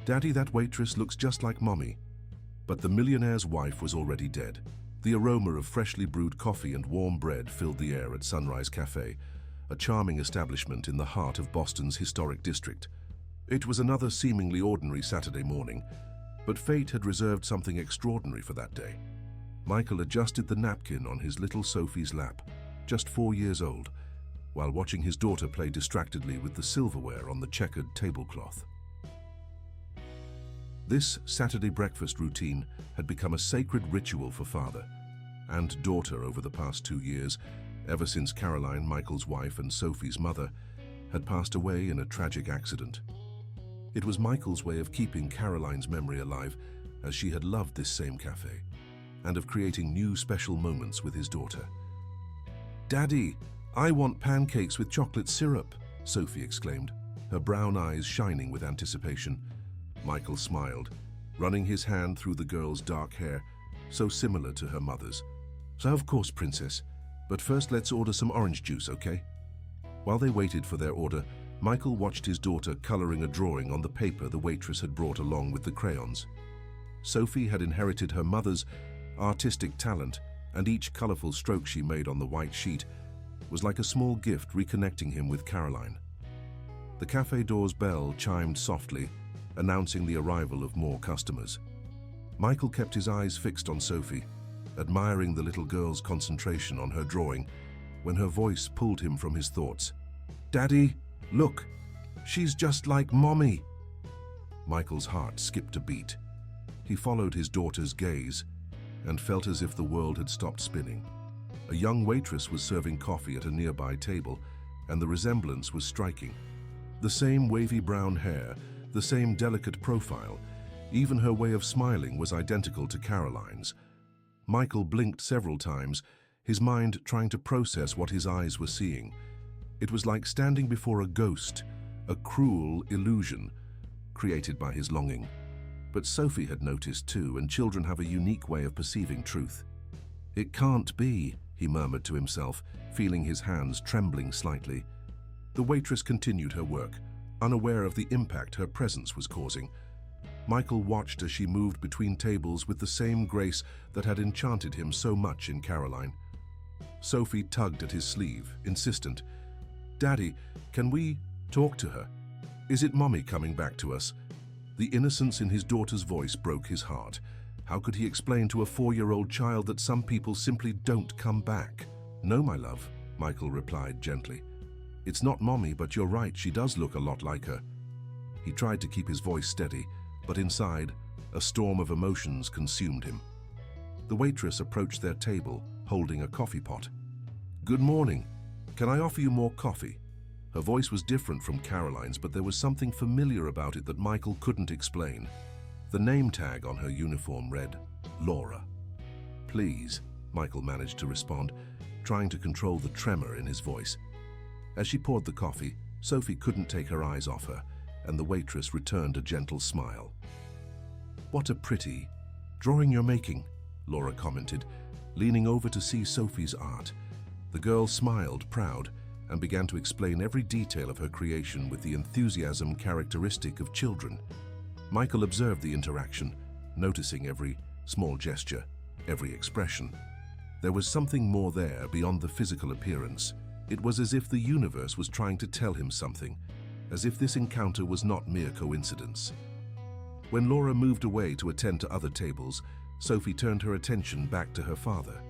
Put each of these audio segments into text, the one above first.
"Daddy, that waitress looks just like Mommy." But the millionaire's wife was already dead. The aroma of freshly brewed coffee and warm bread filled the air at Sunrise Cafe, a charming establishment in the heart of Boston's historic district. It was another seemingly ordinary Saturday morning, but fate had reserved something extraordinary for that day. Michael adjusted the napkin on his little Sophie's lap, just 4 years old, while watching his daughter play distractedly with the silverware on the checkered tablecloth. This Saturday breakfast routine had become a sacred ritual for father and daughter over the past 2 years, ever since Caroline, Michael's wife and Sophie's mother, had passed away in a tragic accident. It was Michael's way of keeping Caroline's memory alive, as she had loved this same cafe, and of creating new special moments with his daughter. "Daddy, I want pancakes with chocolate syrup," Sophie exclaimed, her brown eyes shining with anticipation. Michael smiled, running his hand through the girl's dark hair, so similar to her mother's. "So of course, princess, but first let's order some orange juice, okay?" While they waited for their order, Michael watched his daughter coloring a drawing on the paper the waitress had brought along with the crayons. Sophie had inherited her mother's artistic talent, and each colorful stroke she made on the white sheet was like a small gift reconnecting him with Caroline. The cafe door's bell chimed softly, announcing the arrival of more customers. Michael kept his eyes fixed on Sophie, admiring the little girl's concentration on her drawing, when her voice pulled him from his thoughts. "Daddy, look, she's just like Mommy." Michael's heart skipped a beat. He followed his daughter's gaze and felt as if the world had stopped spinning. A young waitress was serving coffee at a nearby table, and the resemblance was striking. The same wavy brown hair, the same delicate profile, even her way of smiling was identical to Caroline's. Michael blinked several times, his mind trying to process what his eyes were seeing. It was like standing before a ghost, a cruel illusion created by his longing. But Sophie had noticed too, and children have a unique way of perceiving truth. "It can't be," he murmured to himself, feeling his hands trembling slightly. The waitress continued her work, unaware of the impact her presence was causing. Michael watched as she moved between tables with the same grace that had enchanted him so much in Caroline. Sophie tugged at his sleeve, insistent. "Daddy, can we talk to her? Is it Mommy coming back to us?" The innocence in his daughter's voice broke his heart. How could he explain to a 4-year-old child that some people simply don't come back? "No, my love," Michael replied gently. "It's not Mommy, but you're right, she does look a lot like her." He tried to keep his voice steady, but inside, a storm of emotions consumed him. The waitress approached their table, holding a coffee pot. "Good morning. Can I offer you more coffee?" Her voice was different from Caroline's, but there was something familiar about it that Michael couldn't explain. The name tag on her uniform read, Laura. "Please," Michael managed to respond, trying to control the tremor in his voice. As she poured the coffee, Sophie couldn't take her eyes off her, and the waitress returned a gentle smile. "What a pretty drawing you're making," Laura commented, leaning over to see Sophie's art. The girl smiled, proud, and began to explain every detail of her creation with the enthusiasm characteristic of children. Michael observed the interaction, noticing every small gesture, every expression. There was something more there beyond the physical appearance. It was as if the universe was trying to tell him something, as if this encounter was not mere coincidence. When Laura moved away to attend to other tables, Sophie turned her attention back to her father.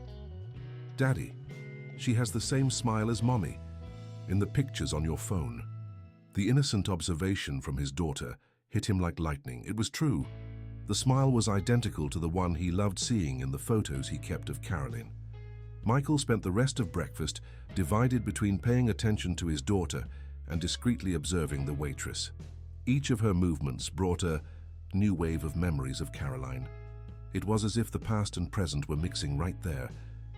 "Daddy, she has the same smile as Mommy, in the pictures on your phone." The innocent observation from his daughter hit him like lightning. It was true. The smile was identical to the one he loved seeing in the photos he kept of Caroline. Michael spent the rest of breakfast divided between paying attention to his daughter and discreetly observing the waitress. Each of her movements brought a new wave of memories of Caroline. It was as if the past and present were mixing right there,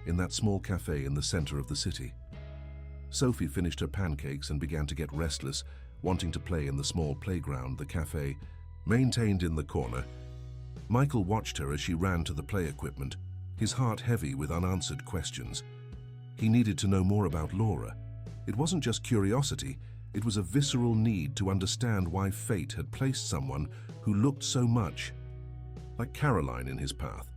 in that small cafe in the center of the city. Sophie finished her pancakes and began to get restless, wanting to play in the small playground the cafe maintained in the corner. Michael watched her as she ran to the play equipment, his heart heavy with unanswered questions. He needed to know more about Laura. It wasn't just curiosity, it was a visceral need to understand why fate had placed someone who looked so much like Caroline in his path.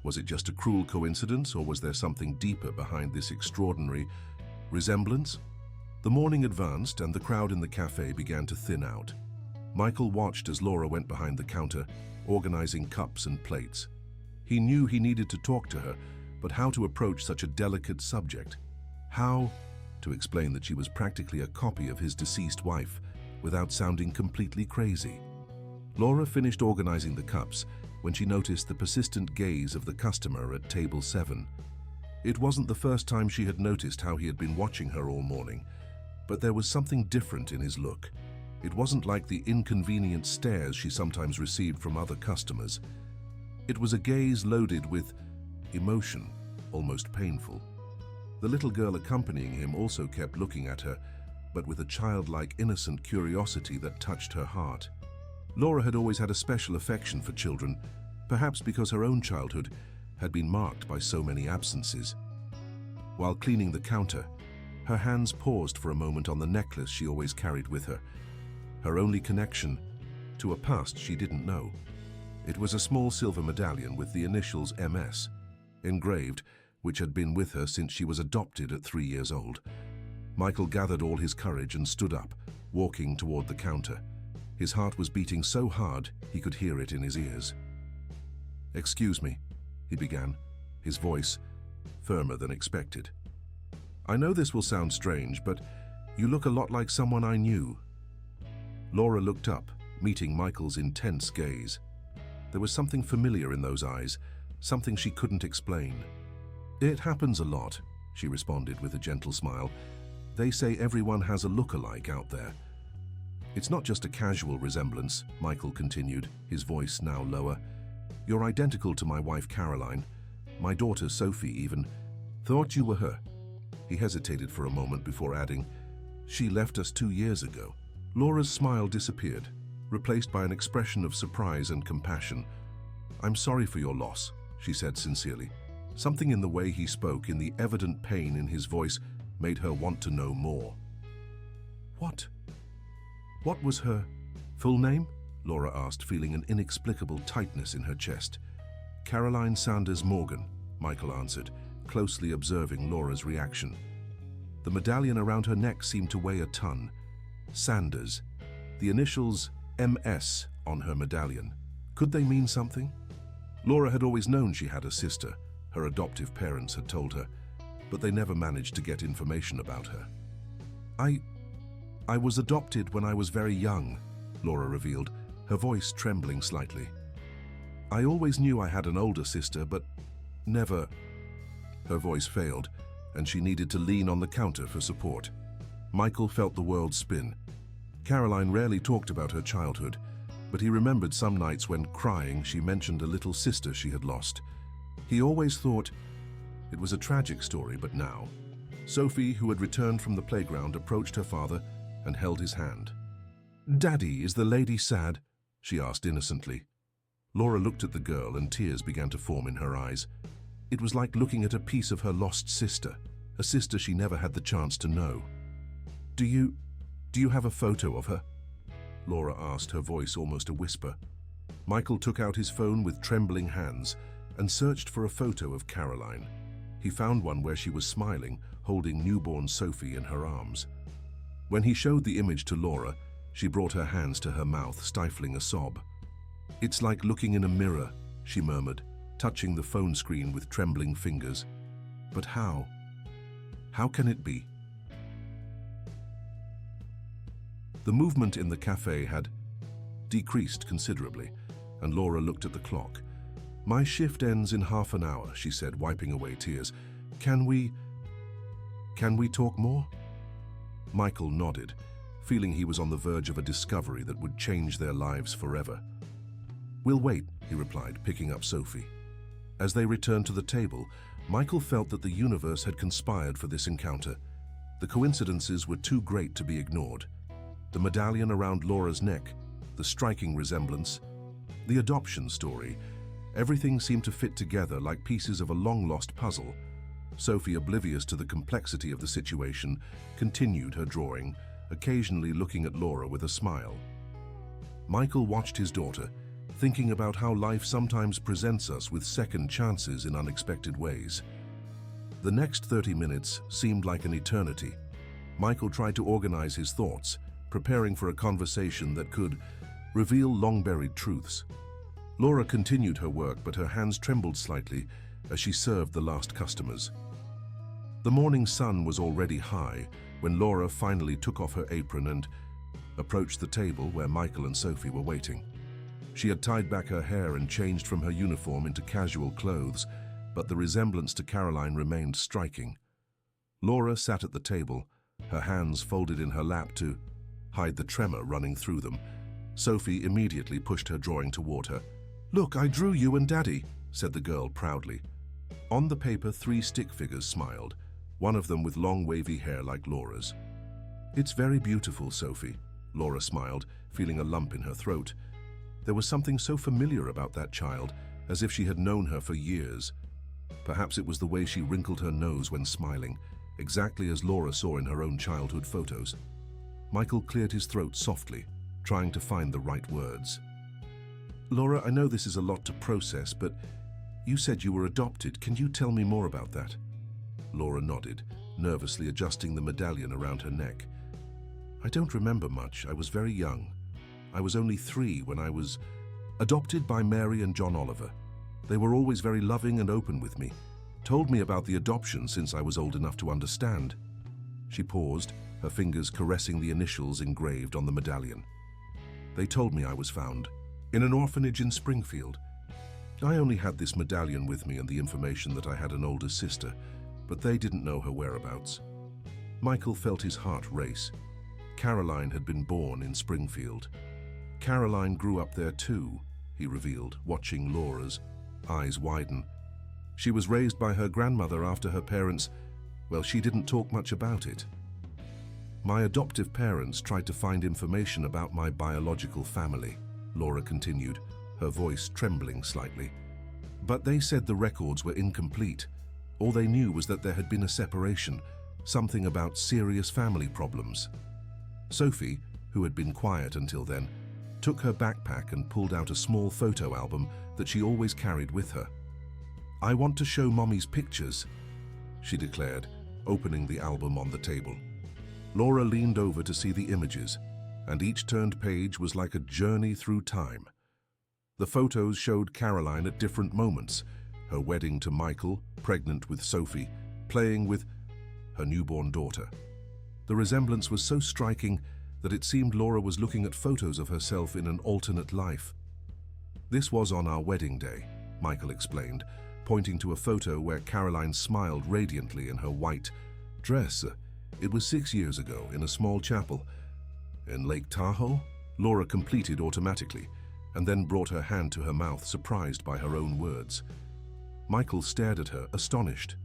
Was it just a cruel coincidence, or was there something deeper behind this extraordinary resemblance? The morning advanced and the crowd in the cafe began to thin out. Michael watched as Laura went behind the counter, organizing cups and plates. He knew he needed to talk to her, but how to approach such a delicate subject? How to explain that she was practically a copy of his deceased wife without sounding completely crazy? Laura finished organizing the cups when she noticed the persistent gaze of the customer at table 7. It wasn't the first time she had noticed how he had been watching her all morning, but there was something different in his look. It wasn't like the inconvenient stares she sometimes received from other customers. It was a gaze loaded with emotion, almost painful. The little girl accompanying him also kept looking at her, but with a childlike, innocent curiosity that touched her heart. Laura had always had a special affection for children, perhaps because her own childhood had been marked by so many absences. While cleaning the counter, her hands paused for a moment on the necklace she always carried with her, her only connection to a past she didn't know. It was a small silver medallion with the initials MS engraved, which had been with her since she was adopted at 3 years old. Michael gathered all his courage and stood up, walking toward the counter. His heart was beating so hard he could hear it in his ears. "Excuse me," he began, his voice firmer than expected. "I know this will sound strange, but you look a lot like someone I knew." Laura looked up, meeting Michael's intense gaze. There was something familiar in those eyes, something she couldn't explain. "It happens a lot," she responded with a gentle smile. "They say everyone has a look-alike out there." "It's not just a casual resemblance," Michael continued, his voice now lower. "You're identical to my wife Caroline. My daughter Sophie even thought you were her." He hesitated for a moment before adding, "She left us 2 years ago." Laura's smile disappeared, replaced by an expression of surprise and compassion. "I'm sorry for your loss," she said sincerely. Something in the way he spoke, in the evident pain in his voice, made her want to know more. What was her full name?" Laura asked, feeling an inexplicable tightness in her chest. "Caroline Sanders Morgan," Michael answered, closely observing Laura's reaction. The medallion around her neck seemed to weigh a ton. Sanders, the initials MS on her medallion. Could they mean something? Laura had always known she had a sister, her adoptive parents had told her, but they never managed to get information about her. I was adopted when I was very young," Laura revealed, her voice trembling slightly. "I always knew I had an older sister, but never—" Her voice failed, and she needed to lean on the counter for support. Michael felt the world spin. Caroline rarely talked about her childhood, but he remembered some nights when, crying, she mentioned a little sister she had lost. He always thought it was a tragic story, but now. Sophie, who had returned from the playground, approached her father and held his hand. "Daddy, is the lady sad?" she asked innocently. Laura looked at the girl and tears began to form in her eyes. It was like looking at a piece of her lost sister, a sister she never had the chance to know. Do you have a photo of her?" Laura asked, her voice almost a whisper. Michael took out his phone with trembling hands and searched for a photo of Caroline. He found one where she was smiling, holding newborn Sophie in her arms. When he showed the image to Laura, she brought her hands to her mouth, stifling a sob. "It's like looking in a mirror," she murmured, touching the phone screen with trembling fingers. "But how? How can it be?" The movement in the cafe had decreased considerably, and Laura looked at the clock. "My shift ends in half an hour," she said, wiping away tears. Can we talk more?" Michael nodded, feeling he was on the verge of a discovery that would change their lives forever. "We'll wait," he replied, picking up Sophie. As they returned to the table, Michael felt that the universe had conspired for this encounter. The coincidences were too great to be ignored. The medallion around Laura's neck, the striking resemblance, the adoption story, everything seemed to fit together like pieces of a long-lost puzzle. Sophie, oblivious to the complexity of the situation, continued her drawing, occasionally looking at Laura with a smile. Michael watched his daughter, thinking about how life sometimes presents us with second chances in unexpected ways. The next 30 minutes seemed like an eternity. Michael tried to organize his thoughts, preparing for a conversation that could reveal long-buried truths. Laura continued her work, but her hands trembled slightly as she served the last customers. The morning sun was already high when Laura finally took off her apron and approached the table where Michael and Sophie were waiting. She had tied back her hair and changed from her uniform into casual clothes, but the resemblance to Caroline remained striking. Laura sat at the table, her hands folded in her lap to hide the tremor running through them. Sophie immediately pushed her drawing toward her. "Look, I drew you and Daddy," said the girl proudly. On the paper, 3 stick figures smiled, one of them with long wavy hair like Laura's. "It's very beautiful, Sophie," Laura smiled, feeling a lump in her throat. There was something so familiar about that child, as if she had known her for years. Perhaps it was the way she wrinkled her nose when smiling, exactly as Laura saw in her own childhood photos. Michael cleared his throat softly, trying to find the right words. "Laura, I know this is a lot to process, but you said you were adopted. Can you tell me more about that?" Laura nodded, nervously adjusting the medallion around her neck. "I don't remember much. I was very young. I was only 3 when I was adopted by Mary and John Oliver. They were always very loving and open with me, told me about the adoption since I was old enough to understand." She paused, her fingers caressing the initials engraved on the medallion. "They told me I was found in an orphanage in Springfield. I only had this medallion with me and the information that I had an older sister, but they didn't know her whereabouts." Michael felt his heart race. Caroline had been born in Springfield. "Caroline grew up there too," he revealed, watching Laura's eyes widen. "She was raised by her grandmother after her parents, well, she didn't talk much about it. My adoptive parents tried to find information about my biological family," Laura continued, her voice trembling slightly. "But they said the records were incomplete. All they knew was that there had been a separation, something about serious family problems." Sophie, who had been quiet until then, took her backpack and pulled out a small photo album that she always carried with her. "I want to show Mommy's pictures," she declared, opening the album on the table. Laura leaned over to see the images, and each turned page was like a journey through time. The photos showed Caroline at different moments: her wedding to Michael, pregnant with Sophie, playing with her newborn daughter. The resemblance was so striking that it seemed Laura was looking at photos of herself in an alternate life. "This was on our wedding day," Michael explained, pointing to a photo where Caroline smiled radiantly in her white dress. "It was 6 years ago in a small chapel in Lake Tahoe," Laura completed automatically, and then brought her hand to her mouth, surprised by her own words. Michael stared at her, astonished.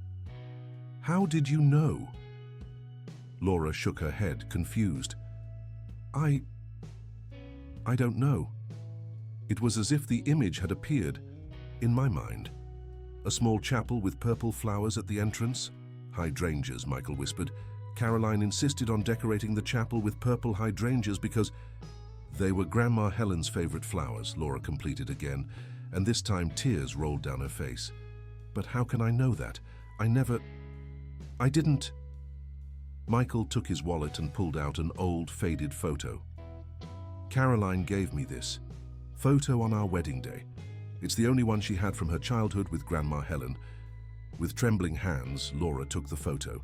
"How did you know?" Laura shook her head, confused. I don't know. It was as if the image had appeared in my mind. A small chapel with purple flowers at the entrance. Hydrangeas, Michael whispered. Caroline insisted on decorating the chapel with purple hydrangeas because they were Grandma Helen's favorite flowers, Laura completed again, and this time tears rolled down her face. "But how can I know that? I didn't." Michael took his wallet and pulled out an old, faded photo. "Caroline gave me this photo on our wedding day. It's the only one she had from her childhood with Grandma Helen." With trembling hands, Laura took the photo.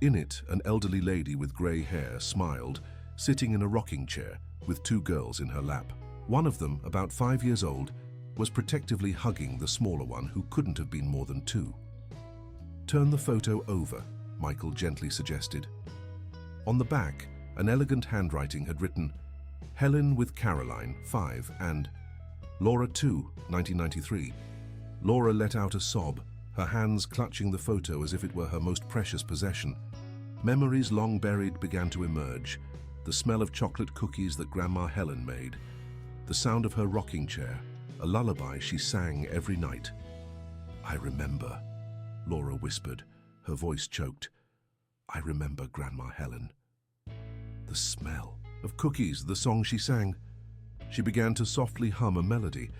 In it, an elderly lady with grey hair smiled, sitting in a rocking chair with 2 girls in her lap. One of them, about 5 years old, was protectively hugging the smaller one, who couldn't have been more than 2. "Turn the photo over," Michael gently suggested. On the back, an elegant handwriting had written, "Helen with Caroline, 5, and Laura 2, 1993. Laura let out a sob, her hands clutching the photo as if it were her most precious possession. Memories long buried began to emerge. The smell of chocolate cookies that Grandma Helen made. The sound of her rocking chair, a lullaby she sang every night. "I remember," Laura whispered, her voice choked. "I remember Grandma Helen. The smell of cookies, the song she sang. She began to softly hum a melody,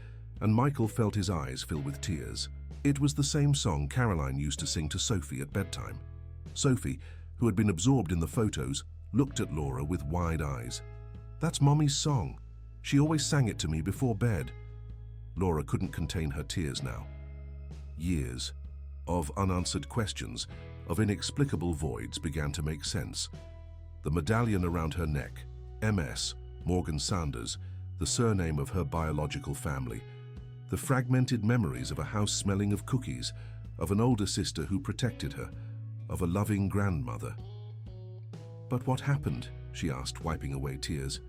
and Michael felt his eyes fill with tears. It was the same song Caroline used to sing to Sophie at bedtime. Sophie, who had been absorbed in the photos, looked at Laura with wide eyes. "That's Mommy's song. She always sang it to me before bed." Laura couldn't contain her tears now. Years of unanswered questions, of inexplicable voids, began to make sense. The medallion around her neck, MS, Morgan Sanders, the surname of her biological family, the fragmented memories of a house smelling of cookies, of an older sister who protected her, of a loving grandmother. "But what happened?" she asked, wiping away tears.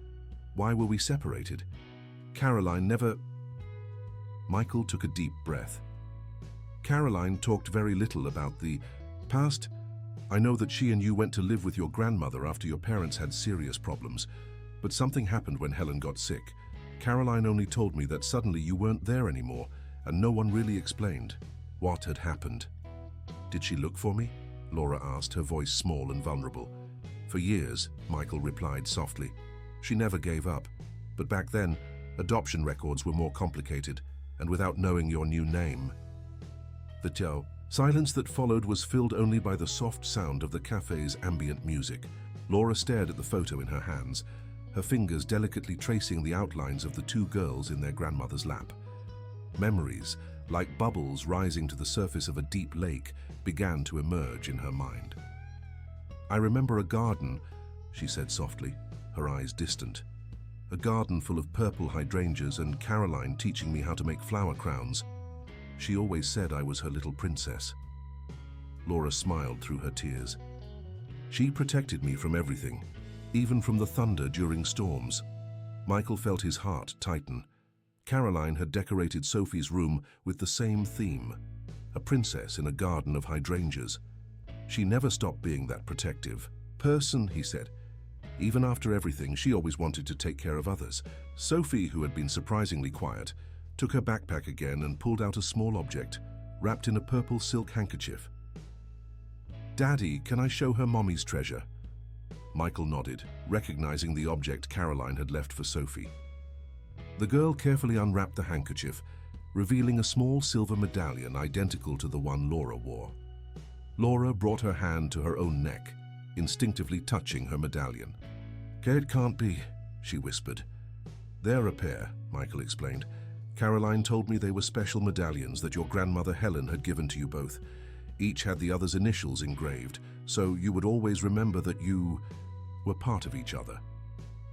"Why were we separated? Caroline never—" Michael took a deep breath. "Caroline talked very little about the past. I know that she and you went to live with your grandmother after your parents had serious problems, but something happened when Helen got sick. Caroline only told me that suddenly you weren't there anymore, and no one really explained what had happened." "Did she look for me?" Laura asked, her voice small and vulnerable. "For years," Michael replied softly. "She never gave up. But back then, adoption records were more complicated, and without knowing your new name." The silence that followed was filled only by the soft sound of the cafe's ambient music. Laura stared at the photo in her hands, her fingers delicately tracing the outlines of the two girls in their grandmother's lap. Memories, like bubbles rising to the surface of a deep lake, began to emerge in her mind. "I remember a garden," she said softly, her eyes distant. "A garden full of purple hydrangeas and Caroline teaching me how to make flower crowns. She always said I was her little princess." Laura smiled through her tears. "She protected me from everything, even from the thunder during storms." Michael felt his heart tighten. Caroline had decorated Sophie's room with the same theme, a princess in a garden of hydrangeas. "She never stopped being that protective person," he said. "Even after everything, she always wanted to take care of others." Sophie, who had been surprisingly quiet, took her backpack again and pulled out a small object, wrapped in a purple silk handkerchief. "Daddy, can I show her Mommy's treasure?" Michael nodded, recognizing the object Caroline had left for Sophie. The girl carefully unwrapped the handkerchief, revealing a small silver medallion identical to the one Laura wore. Laura brought her hand to her own neck, instinctively touching her medallion. "It can't be," she whispered. "They're a pair," Michael explained. "Caroline told me they were special medallions that your grandmother Helen had given to you both. Each had the other's initials engraved, so you would always remember that you were part of each other."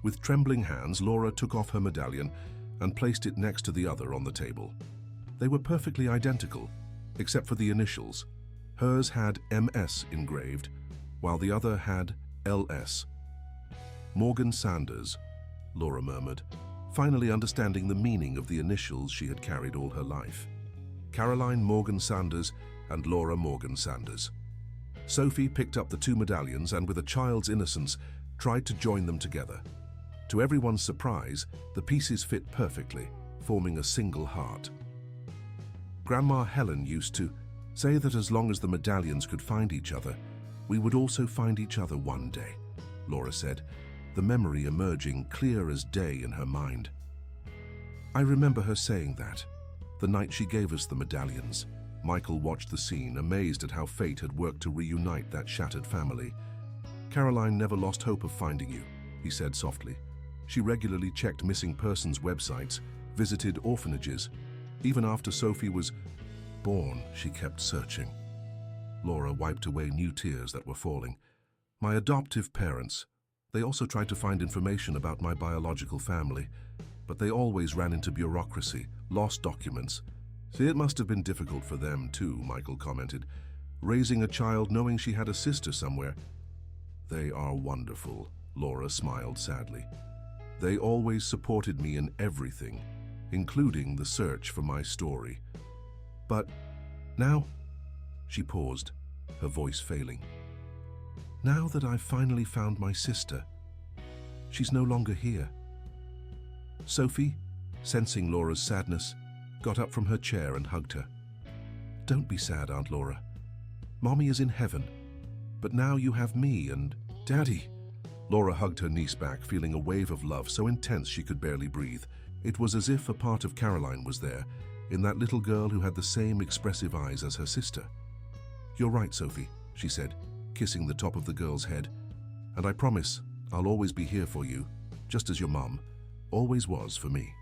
With trembling hands, Laura took off her medallion and placed it next to the other on the table. They were perfectly identical, except for the initials. Hers had MS engraved, while the other had LS. "Morgan Sanders," Laura murmured, finally understanding the meaning of the initials she had carried all her life. Caroline Morgan Sanders and Laura Morgan Sanders. Sophie picked up the two medallions and, with a child's innocence, tried to join them together. To everyone's surprise, the pieces fit perfectly, forming a single heart. "Grandma Helen used to say that as long as the medallions could find each other, we would also find each other one day," Laura said, the memory emerging clear as day in her mind. "I remember her saying that, the night she gave us the medallions." Michael watched the scene, amazed at how fate had worked to reunite that shattered family. "Caroline never lost hope of finding you," he said softly. "She regularly checked missing persons' websites, visited orphanages. Even after Sophie was born, she kept searching." Laura wiped away new tears that were falling. "My adoptive parents, they also tried to find information about my biological family, but they always ran into bureaucracy, lost documents. See, it must have been difficult for them too," Michael commented, "raising a child knowing she had a sister somewhere." "They are wonderful," Laura smiled sadly. "They always supported me in everything, including the search for my story. But now," she paused, her voice failing, "now that I've finally found my sister, she's no longer here." Sophie, sensing Laura's sadness, got up from her chair and hugged her. "Don't be sad, Aunt Laura. Mommy is in heaven, but now you have me and Daddy." Laura hugged her niece back, feeling a wave of love so intense she could barely breathe. It was as if a part of Caroline was there, in that little girl who had the same expressive eyes as her sister. "You're right, Sophie," she said, kissing the top of the girl's head. "And I promise I'll always be here for you, just as your mum always was for me."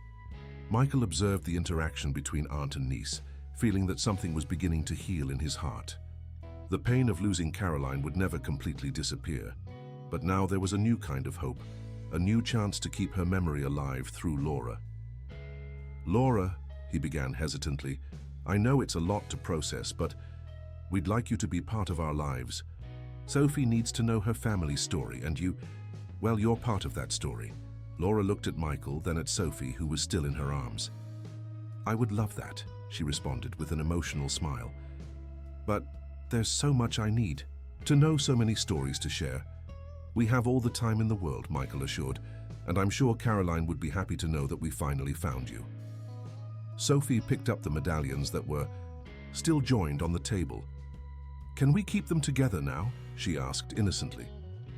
Michael observed the interaction between aunt and niece, feeling that something was beginning to heal in his heart. The pain of losing Caroline would never completely disappear, but now there was a new kind of hope, a new chance to keep her memory alive through Laura. "Laura," he began hesitantly, "I know it's a lot to process, but we'd like you to be part of our lives. Sophie needs to know her family's story, and well, you're part of that story." Laura looked at Michael, then at Sophie, who was still in her arms. "I would love that," she responded with an emotional smile. "But there's so much I need to know, so many stories to share." "We have all the time in the world," Michael assured, "and I'm sure Caroline would be happy to know that we finally found you." Sophie picked up the medallions that were still joined on the table. "Can we keep them together now?" she asked innocently.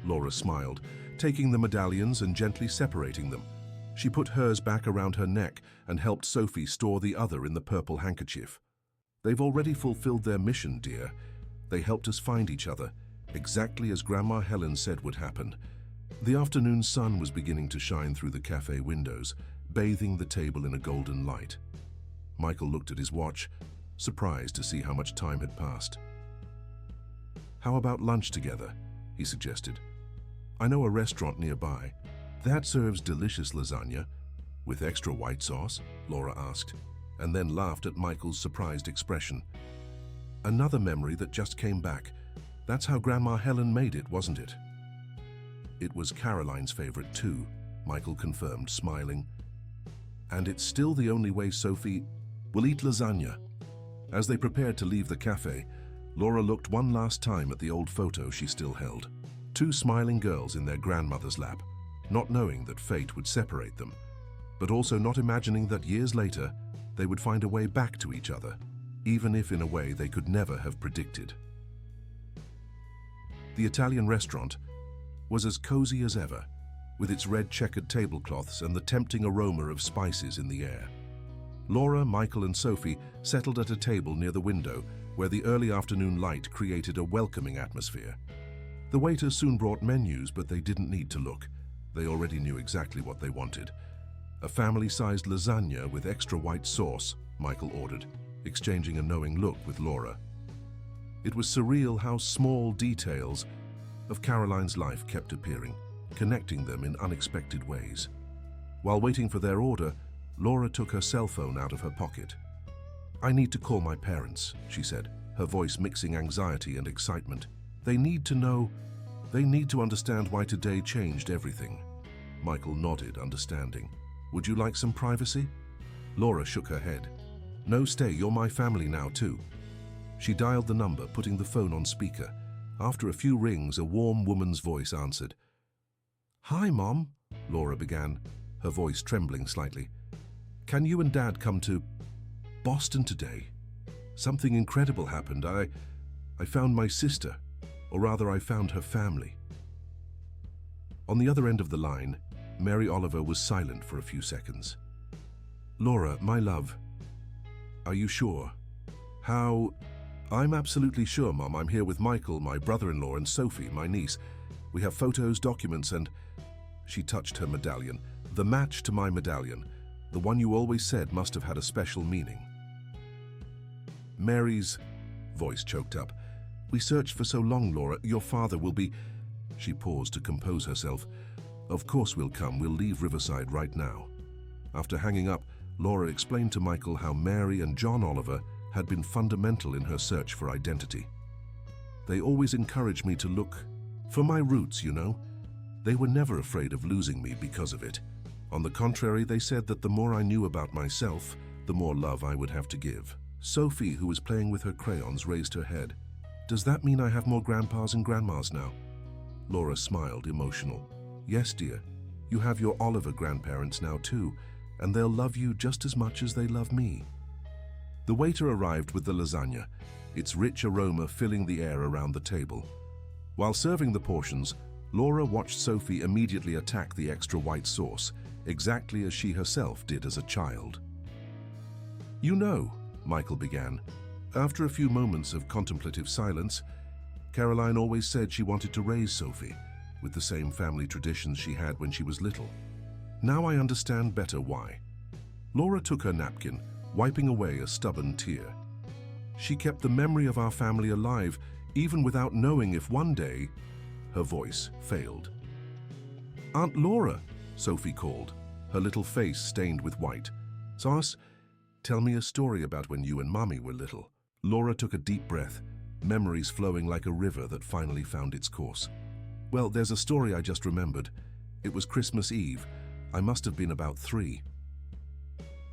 Laura smiled, taking the medallions and gently separating them. She put hers back around her neck and helped Sophie store the other in the purple handkerchief. "They've already fulfilled their mission, dear. They helped us find each other, exactly as Grandma Helen said would happen." The afternoon sun was beginning to shine through the cafe windows, bathing the table in a golden light. Michael looked at his watch, surprised to see how much time had passed. "How about lunch together?" he suggested. "I know a restaurant nearby that serves delicious lasagna with extra white sauce," Laura asked, and then laughed at Michael's surprised expression. "Another memory that just came back. That's how Grandma Helen made it, wasn't it?" "It was Caroline's favorite too," Michael confirmed, smiling. "And it's still the only way Sophie will eat lasagna." As they prepared to leave the cafe, Laura looked one last time at the old photo she still held. Two smiling girls in their grandmother's lap, not knowing that fate would separate them, but also not imagining that years later they would find a way back to each other, even if in a way they could never have predicted. The Italian restaurant was as cozy as ever, with its red checkered tablecloths and the tempting aroma of spices in the air. Laura, Michael and Sophie settled at a table near the window where the early afternoon light created a welcoming atmosphere. The waiter soon brought menus, but they didn't need to look. They already knew exactly what they wanted. "A family-sized lasagna with extra white sauce," Michael ordered, exchanging a knowing look with Laura. It was surreal how small details of Caroline's life kept appearing, connecting them in unexpected ways. While waiting for their order, Laura took her cell phone out of her pocket. "I need to call my parents," she said, her voice mixing anxiety and excitement. "They need to know, they need to understand why today changed everything." Michael nodded, understanding. "Would you like some privacy?" Laura shook her head. "No, stay, you're my family now too." She dialed the number, putting the phone on speaker. After a few rings, a warm woman's voice answered. "Hi, Mom," Laura began, her voice trembling slightly. "Can you and Dad come to Boston today? Something incredible happened. I found my sister, or rather I found her family." On the other end of the line, Mary Oliver was silent for a few seconds. "Laura, my love, are you sure?" "How?" "I'm absolutely sure, Mom. I'm here with Michael, my brother-in-law, and Sophie, my niece. We have photos, documents, and..." She touched her medallion. "The match to my medallion. The one you always said must have had a special meaning." Mary's voice choked up. "We searched for so long, Laura. Your father will be..." She paused to compose herself. "Of course we'll come. We'll leave Riverside right now." After hanging up, Laura explained to Michael how Mary and John Oliver had been fundamental in her search for identity. "They always encouraged me to look for my roots, you know. They were never afraid of losing me because of it. On the contrary, they said that the more I knew about myself, the more love I would have to give." Sophie, who was playing with her crayons, raised her head. "Does that mean I have more grandpas and grandmas now?" Laura smiled, emotional. "Yes, dear. You have your Oliver grandparents now too, and they'll love you just as much as they love me." The waiter arrived with the lasagna, its rich aroma filling the air around the table. While serving the portions, Laura watched Sophie immediately attack the extra white sauce, exactly as she herself did as a child. "You know," Michael began, after a few moments of contemplative silence, "Caroline always said she wanted to raise Sophie with the same family traditions she had when she was little. Now I understand better why." Laura took her napkin, wiping away a stubborn tear. "She kept the memory of our family alive, even without knowing if one day..." Her voice failed. "Aunt Laura," Sophie called, her little face stained with white. "Sauce, tell me a story about when you and Mommy were little." Laura took a deep breath, memories flowing like a river that finally found its course. "Well, there's a story I just remembered. It was Christmas Eve. I must have been about 3.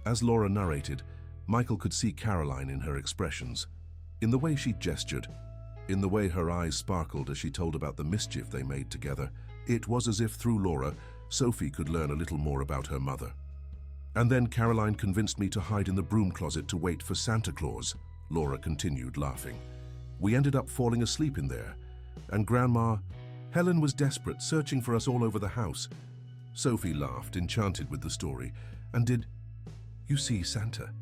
As Laura narrated, Michael could see Caroline in her expressions, in the way she gestured, in the way her eyes sparkled as she told about the mischief they made together. It was as if through Laura, Sophie could learn a little more about her mother. "And then Caroline convinced me to hide in the broom closet to wait for Santa Claus," Laura continued, laughing. "We ended up falling asleep in there, and Grandma Helen was desperate, searching for us all over the house." Sophie laughed, enchanted with the story. "And did you see Santa?"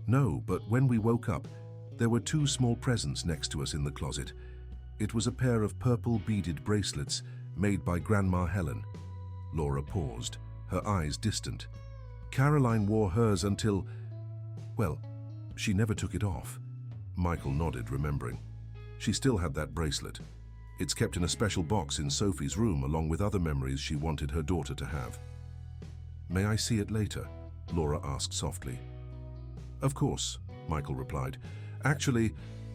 "No, but when we woke up, there were 2 small presents next to us in the closet. It was a pair of purple beaded bracelets made by Grandma Helen." Laura paused, her eyes distant. "Caroline wore hers until, well, she never took it off." Michael nodded, remembering. "She still had that bracelet. It's kept in a special box in Sophie's room, along with other memories she wanted her daughter to have." "May I see it later?" Laura asked softly. "Of course," Michael replied. "Actually,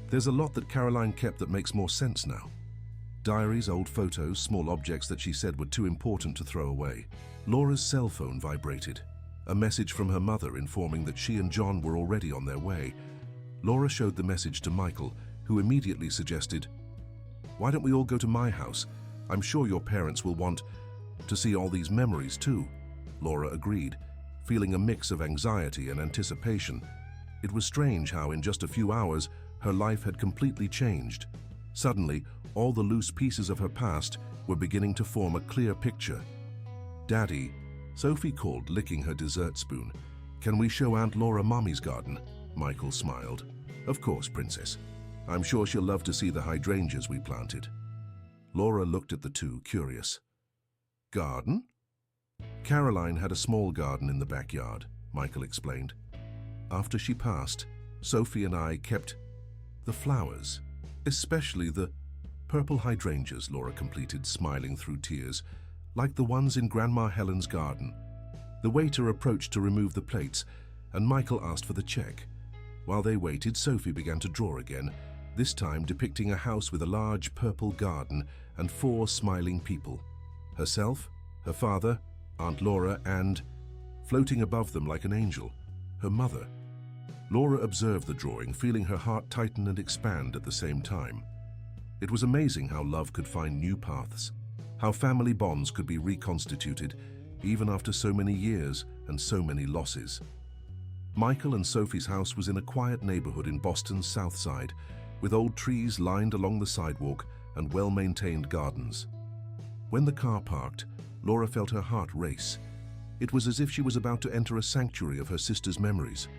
there's a lot that Caroline kept that makes more sense now. Diaries, old photos, small objects that she said were too important to throw away." Laura's cell phone vibrated, a message from her mother informing that she and John were already on their way. Laura showed the message to Michael, who immediately suggested, "Why don't we all go to my house? I'm sure your parents will want to see all these memories too." Laura agreed, feeling a mix of anxiety and anticipation. It was strange how in just a few hours her life had completely changed. Suddenly, all the loose pieces of her past were beginning to form a clear picture. "Daddy," Sophie called, licking her dessert spoon, "can we show Aunt Laura Mommy's garden?" Michael smiled. "Of course, Princess. I'm sure she'll love to see the hydrangeas we planted." Laura looked at the two, curious. "Garden?" "Caroline had a small garden in the backyard," Michael explained. "After she passed, Sophie and I kept the flowers, especially the purple hydrangeas," Laura completed, smiling through tears, "like the ones in Grandma Helen's garden." The waiter approached to remove the plates, and Michael asked for the check. While they waited, Sophie began to draw again, this time depicting a house with a large purple garden and 4 smiling people. Herself, her father, Aunt Laura, and, floating above them like an angel, her mother. Laura observed the drawing, feeling her heart tighten and expand at the same time. It was amazing how love could find new paths, how family bonds could be reconstituted, even after so many years and so many losses. Michael and Sophie's house was in a quiet neighborhood in Boston's South Side, with old trees lined along the sidewalk and well-maintained gardens. When the car parked, Laura felt her heart race. It was as if she was about to enter a sanctuary of her sister's memories.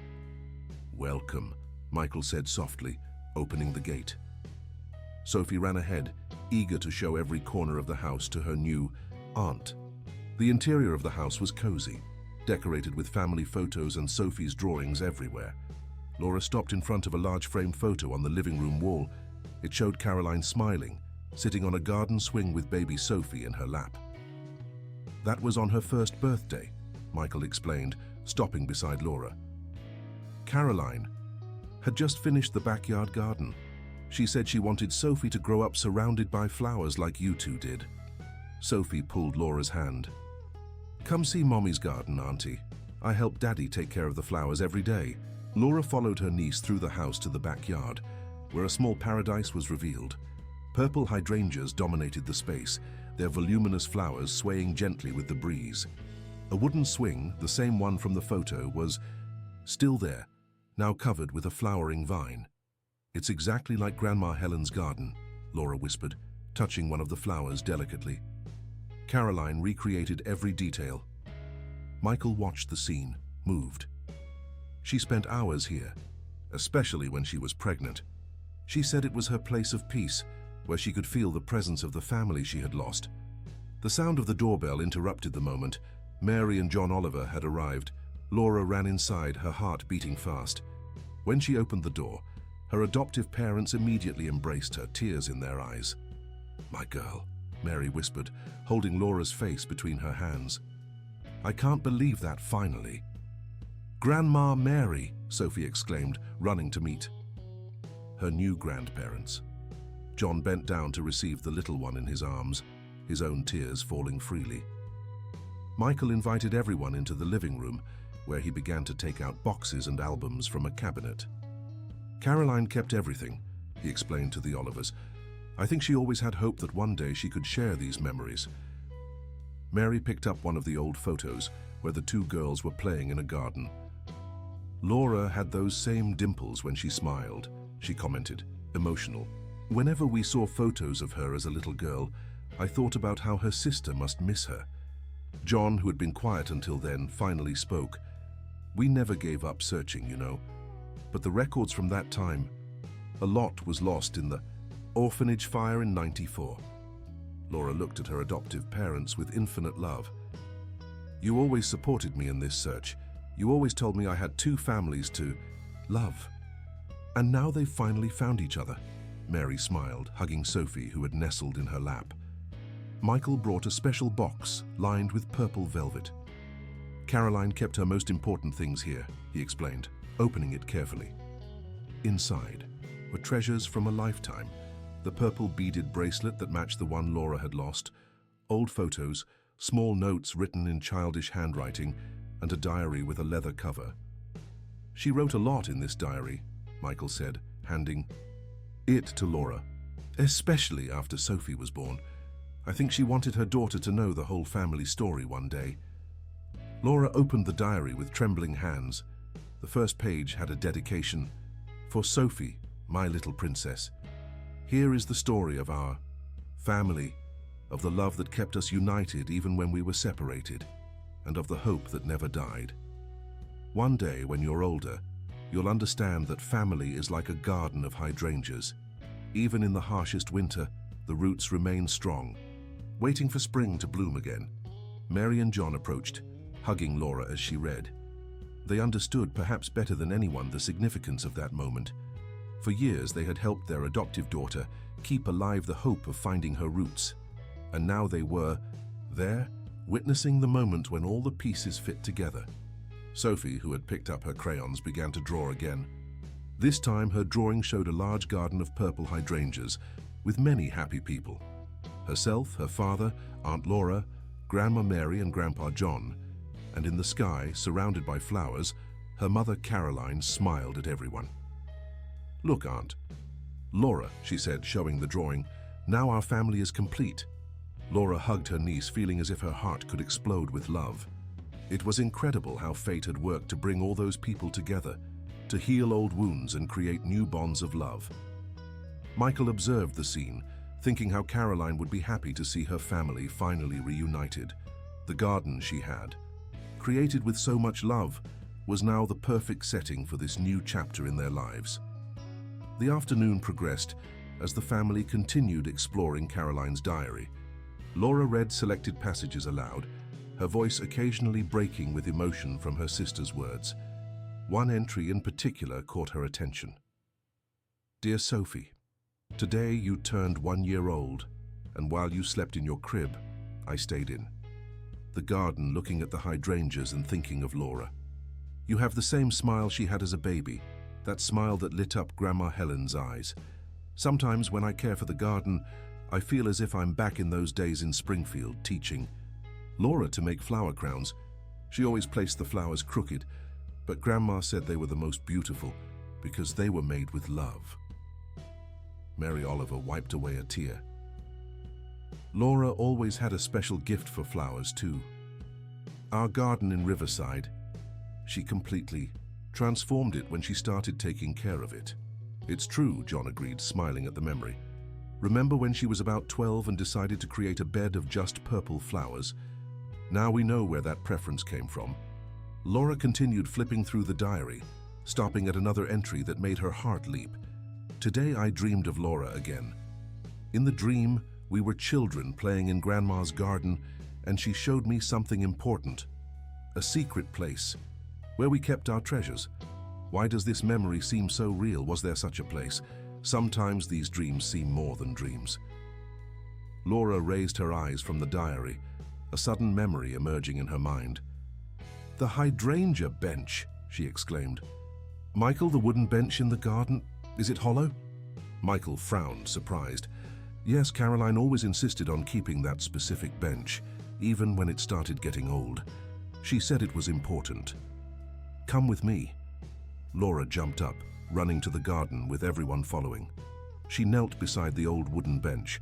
"Welcome," Michael said softly, opening the gate. Sophie ran ahead, eager to show every corner of the house to her new aunt. The interior of the house was cozy, decorated with family photos and Sophie's drawings everywhere. Laura stopped in front of a large framed photo on the living room wall. It showed Caroline smiling, sitting on a garden swing with baby Sophie in her lap. "That was on her first birthday," Michael explained, stopping beside Laura. "Caroline had just finished the backyard garden. She said she wanted Sophie to grow up surrounded by flowers like you two did." Sophie pulled Laura's hand. "Come see Mommy's garden, Auntie. I help Daddy take care of the flowers every day." Laura followed her niece through the house to the backyard, where a small paradise was revealed. Purple hydrangeas dominated the space, their voluminous flowers swaying gently with the breeze. A wooden swing, the same one from the photo, was still there, now covered with a flowering vine. "It's exactly like Grandma Helen's garden," Laura whispered, touching one of the flowers delicately. Caroline recreated every detail. Michael watched the scene, moved. She spent hours here, especially when she was pregnant. She said it was her place of peace, where she could feel the presence of the family she had lost. The sound of the doorbell interrupted the moment. Mary and John Oliver had arrived. Laura ran inside, her heart beating fast. When she opened the door, her adoptive parents immediately embraced her, tears in their eyes. "My girl," Mary whispered, holding Laura's face between her hands. "I can't believe that finally." "Grandma Mary," Sophie exclaimed, running to meet her new grandparents. John bent down to receive the little one in his arms, his own tears falling freely. Michael invited everyone into the living room, where he began to take out boxes and albums from a cabinet. "Caroline kept everything," he explained to the Olivers. "I think she always had hope that one day she could share these memories." Mary picked up one of the old photos where the two girls were playing in a garden. "Laura had those same dimples when she smiled," she commented, emotional. "Whenever we saw photos of her as a little girl, I thought about how her sister must miss her." John, who had been quiet until then, finally spoke. "We never gave up searching, you know. But the records from that time, a lot was lost in the orphanage fire in '94. Laura looked at her adoptive parents with infinite love. "You always supported me in this search. You always told me I had two families to love. And now they've finally found each other." Mary smiled, hugging Sophie, who had nestled in her lap. Michael brought a special box lined with purple velvet. "Caroline kept her most important things here," he explained, opening it carefully. Inside were treasures from a lifetime: the purple beaded bracelet that matched the one Laura had lost, old photos, small notes written in childish handwriting, and a diary with a leather cover. "She wrote a lot in this diary," Michael said, handing it to Laura, "especially after Sophie was born. I think she wanted her daughter to know the whole family story one day." Laura opened the diary with trembling hands. The first page had a dedication. "For Sophie, my little princess. Here is the story of our family, of the love that kept us united even when we were separated, and of the hope that never died. One day, when you're older, you'll understand that family is like a garden of hydrangeas. Even in the harshest winter, the roots remain strong, waiting for spring to bloom again." Mary and John approached, hugging Laura as she read. They understood, perhaps better than anyone, the significance of that moment. For years, they had helped their adoptive daughter keep alive the hope of finding her roots. And now they were there, witnessing the moment when all the pieces fit together. Sophie, who had picked up her crayons, began to draw again. This time, her drawing showed a large garden of purple hydrangeas with many happy people. Herself, her father, Aunt Laura, Grandma Mary and Grandpa John, and in the sky, surrounded by flowers, her mother Caroline smiled at everyone. "Look, Aunt Laura," she said, showing the drawing, "now our family is complete." Laura hugged her niece, feeling as if her heart could explode with love. It was incredible how fate had worked to bring all those people together, to heal old wounds and create new bonds of love. Michael observed the scene, thinking how Caroline would be happy to see her family finally reunited. The garden she had, created with so much love, was now the perfect setting for this new chapter in their lives. The afternoon progressed as the family continued exploring Caroline's diary. Laura read selected passages aloud, her voice occasionally breaking with emotion from her sister's words. One entry in particular caught her attention. "Dear Sophie, today you turned 1 year old, and while you slept in your crib, I stayed in the garden looking at the hydrangeas and thinking of Laura. You have the same smile she had as a baby, that smile that lit up Grandma Helen's eyes. Sometimes when I care for the garden, I feel as if I'm back in those days in Springfield teaching Laura to make flower crowns. She always placed the flowers crooked, but Grandma said they were the most beautiful because they were made with love." Mary Oliver wiped away a tear. Laura always had a special gift for flowers too. Our garden in Riverside, she completely transformed it when she started taking care of it. "It's true," John agreed, smiling at the memory. "Remember when she was about 12 and decided to create a bed of just purple flowers? Now we know where that preference came from. Laura continued flipping through the diary, stopping at another entry that made her heart leap. Today I dreamed of Laura again. In the dream, we were children playing in Grandma's garden, and she showed me something important. A secret place, where we kept our treasures. Why does this memory seem so real? Was there such a place? Sometimes these dreams seem more than dreams. Laura raised her eyes from the diary, a sudden memory emerging in her mind. "The hydrangea bench," she exclaimed. "Michael, the wooden bench in the garden, is it hollow?" Michael frowned, surprised. Yes, Caroline always insisted on keeping that specific bench, even when it started getting old. She said it was important. "Come with me." Laura jumped up, running to the garden with everyone following. She knelt beside the old wooden bench,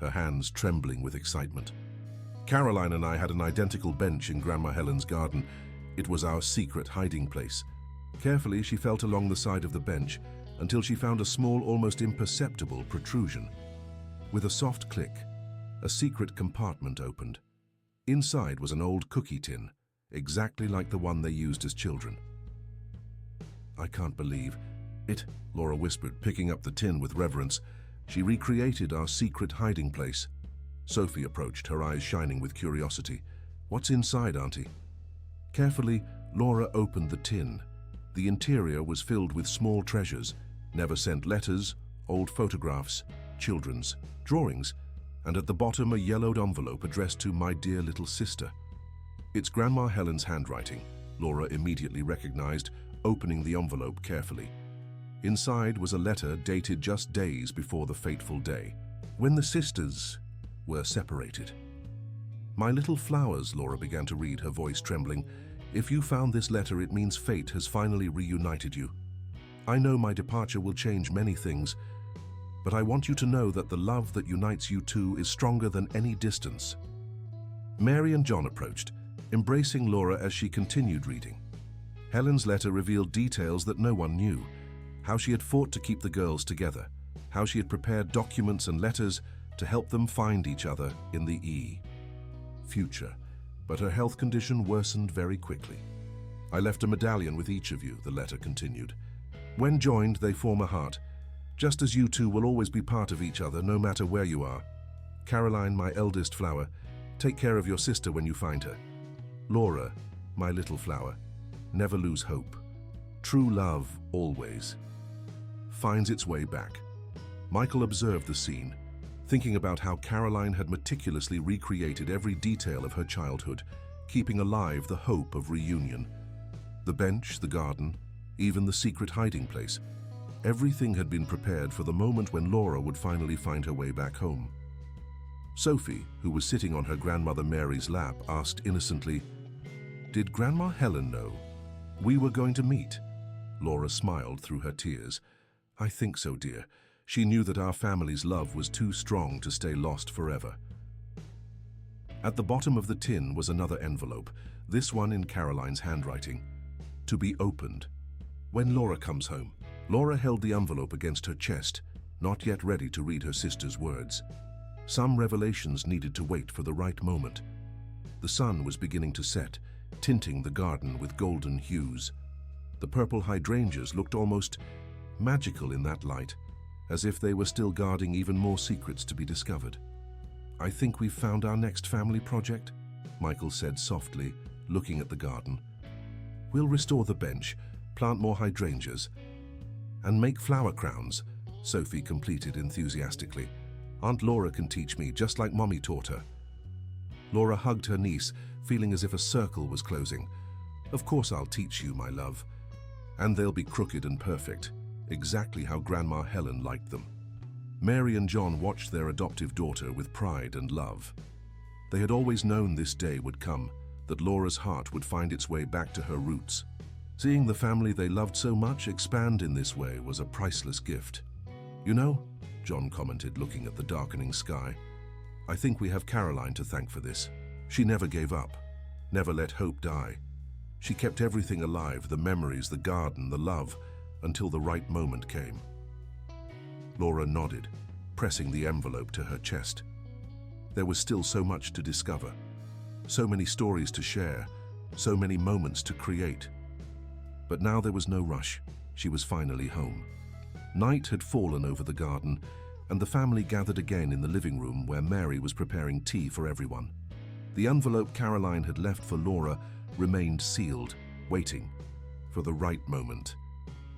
her hands trembling with excitement. Caroline and I had an identical bench in Grandma Helen's garden. It was our secret hiding place. Carefully, she felt along the side of the bench until she found a small, almost imperceptible protrusion. With a soft click, a secret compartment opened. Inside was an old cookie tin, exactly like the one they used as children. "I can't believe it," Laura whispered, picking up the tin with reverence. She recreated our secret hiding place. Sophie approached, her eyes shining with curiosity. "What's inside, Auntie?" Carefully, Laura opened the tin. The interior was filled with small treasures, never-sent letters, old photographs, children's drawings, and at the bottom a yellowed envelope addressed to "My dear little sister." It's Grandma Helen's handwriting, Laura immediately recognized, opening the envelope carefully. Inside was a letter dated just days before the fateful day, when the sisters were separated. "My little flowers," Laura began to read, her voice trembling. "If you found this letter, it means fate has finally reunited you. I know my departure will change many things, but I want you to know that the love that unites you two is stronger than any distance." Mary and John approached, embracing Laura as she continued reading. Helen's letter revealed details that no one knew: how she had fought to keep the girls together, how she had prepared documents and letters to help them find each other in the future. But her health condition worsened very quickly. "I left a medallion with each of you," the letter continued. "When joined, they form a heart, just as you two will always be part of each other, no matter where you are. Caroline, my eldest flower, take care of your sister when you find her. Laura, my little flower, never lose hope. True love always finds its way back." Michael observed the scene, thinking about how Caroline had meticulously recreated every detail of her childhood, keeping alive the hope of reunion. The bench, the garden, even the secret hiding place. Everything had been prepared for the moment when Laura would finally find her way back home. Sophie, who was sitting on her grandmother Mary's lap, asked innocently, "Did Grandma Helen know we were going to meet?" Laura smiled through her tears. "I think so, dear. She knew that our family's love was too strong to stay lost forever." At the bottom of the tin was another envelope, this one in Caroline's handwriting. "To be opened when Laura comes home." Laura held the envelope against her chest, not yet ready to read her sister's words. Some revelations needed to wait for the right moment. The sun was beginning to set, tinting the garden with golden hues. The purple hydrangeas looked almost magical in that light, as if they were still guarding even more secrets to be discovered. "I think we've found our next family project," Michael said softly, looking at the garden. "We'll restore the bench, plant more hydrangeas, and make flower crowns," Sophie completed enthusiastically. "Aunt Laura can teach me, just like Mommy taught her." Laura hugged her niece, feeling as if a circle was closing. "Of course I'll teach you, my love. And they'll be crooked and perfect, exactly how Grandma Helen liked them." Mary and John watched their adoptive daughter with pride and love. They had always known this day would come, that Laura's heart would find its way back to her roots. Seeing the family they loved so much expand in this way was a priceless gift. "You know," John commented, looking at the darkening sky, "I think we have Caroline to thank for this. She never gave up, never let hope die. She kept everything alive, the memories, the garden, the love, until the right moment came." Laura nodded, pressing the envelope to her chest. There was still so much to discover. So many stories to share, so many moments to create. But now there was no rush. She was finally home. Night had fallen over the garden, and the family gathered again in the living room where Mary was preparing tea for everyone. The envelope Caroline had left for Laura remained sealed, waiting for the right moment.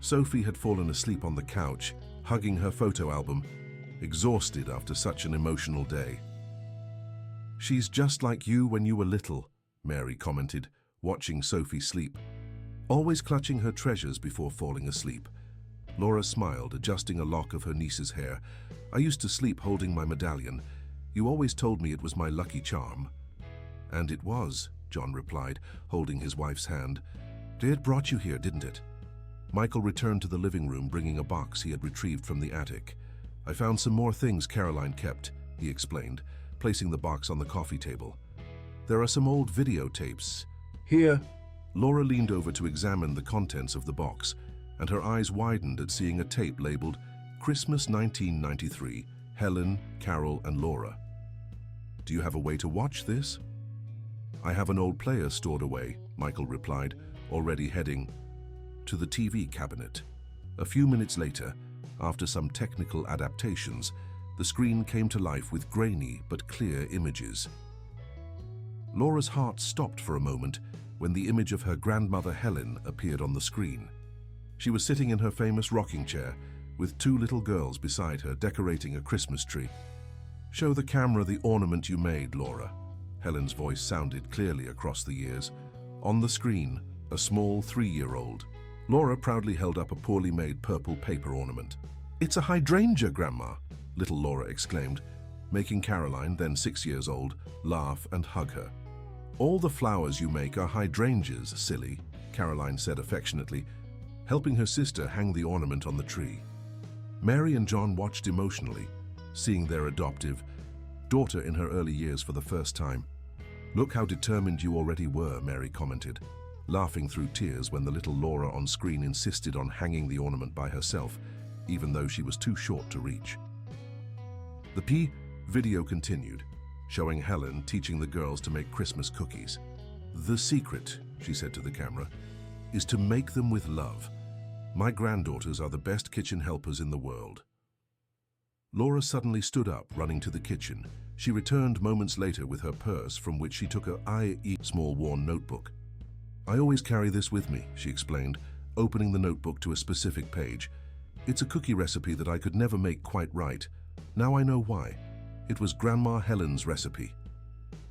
Sophie had fallen asleep on the couch, hugging her photo album, exhausted after such an emotional day. "She's just like you when you were little," Mary commented, watching Sophie sleep, always clutching her treasures before falling asleep. Laura smiled, adjusting a lock of her niece's hair. "I used to sleep holding my medallion. You always told me it was my lucky charm." "And it was," John replied, holding his wife's hand. "It brought you here, didn't it?" Michael returned to the living room, bringing a box he had retrieved from the attic. "I found some more things Caroline kept," he explained, placing the box on the coffee table. "There are some old videotapes. Here." Laura leaned over to examine the contents of the box, and her eyes widened at seeing a tape labeled Christmas 1993, Helen, Carol, and Laura. "Do you have a way to watch this?" "I have an old player stored away," Michael replied, already heading to the TV cabinet. A few minutes later, after some technical adaptations, the screen came to life with grainy but clear images. Laura's heart stopped for a moment when the image of her grandmother Helen appeared on the screen. She was sitting in her famous rocking chair, with two little girls beside her decorating a Christmas tree. "Show the camera the ornament you made, Laura." Helen's voice sounded clearly across the years. On the screen, a small 3-year-old. Laura proudly held up a poorly made purple paper ornament. "It's a hydrangea, Grandma," little Laura exclaimed, making Caroline, then 6 years old, laugh and hug her. "All the flowers you make are hydrangeas, silly," Caroline said affectionately, helping her sister hang the ornament on the tree. Mary and John watched emotionally, seeing their adoptive daughter in her early years for the first time. "Look how determined you already were," Mary commented, laughing through tears when the little Laura on screen insisted on hanging the ornament by herself, even though she was too short to reach. The video continued, showing Helen teaching the girls to make Christmas cookies. "The secret," she said to the camera, "is to make them with love. My granddaughters are the best kitchen helpers in the world." Laura suddenly stood up, running to the kitchen. She returned moments later with her purse, from which she took a small worn notebook. "I always carry this with me," she explained, opening the notebook to a specific page. "It's a cookie recipe that I could never make quite right. Now I know why. It was Grandma Helen's recipe."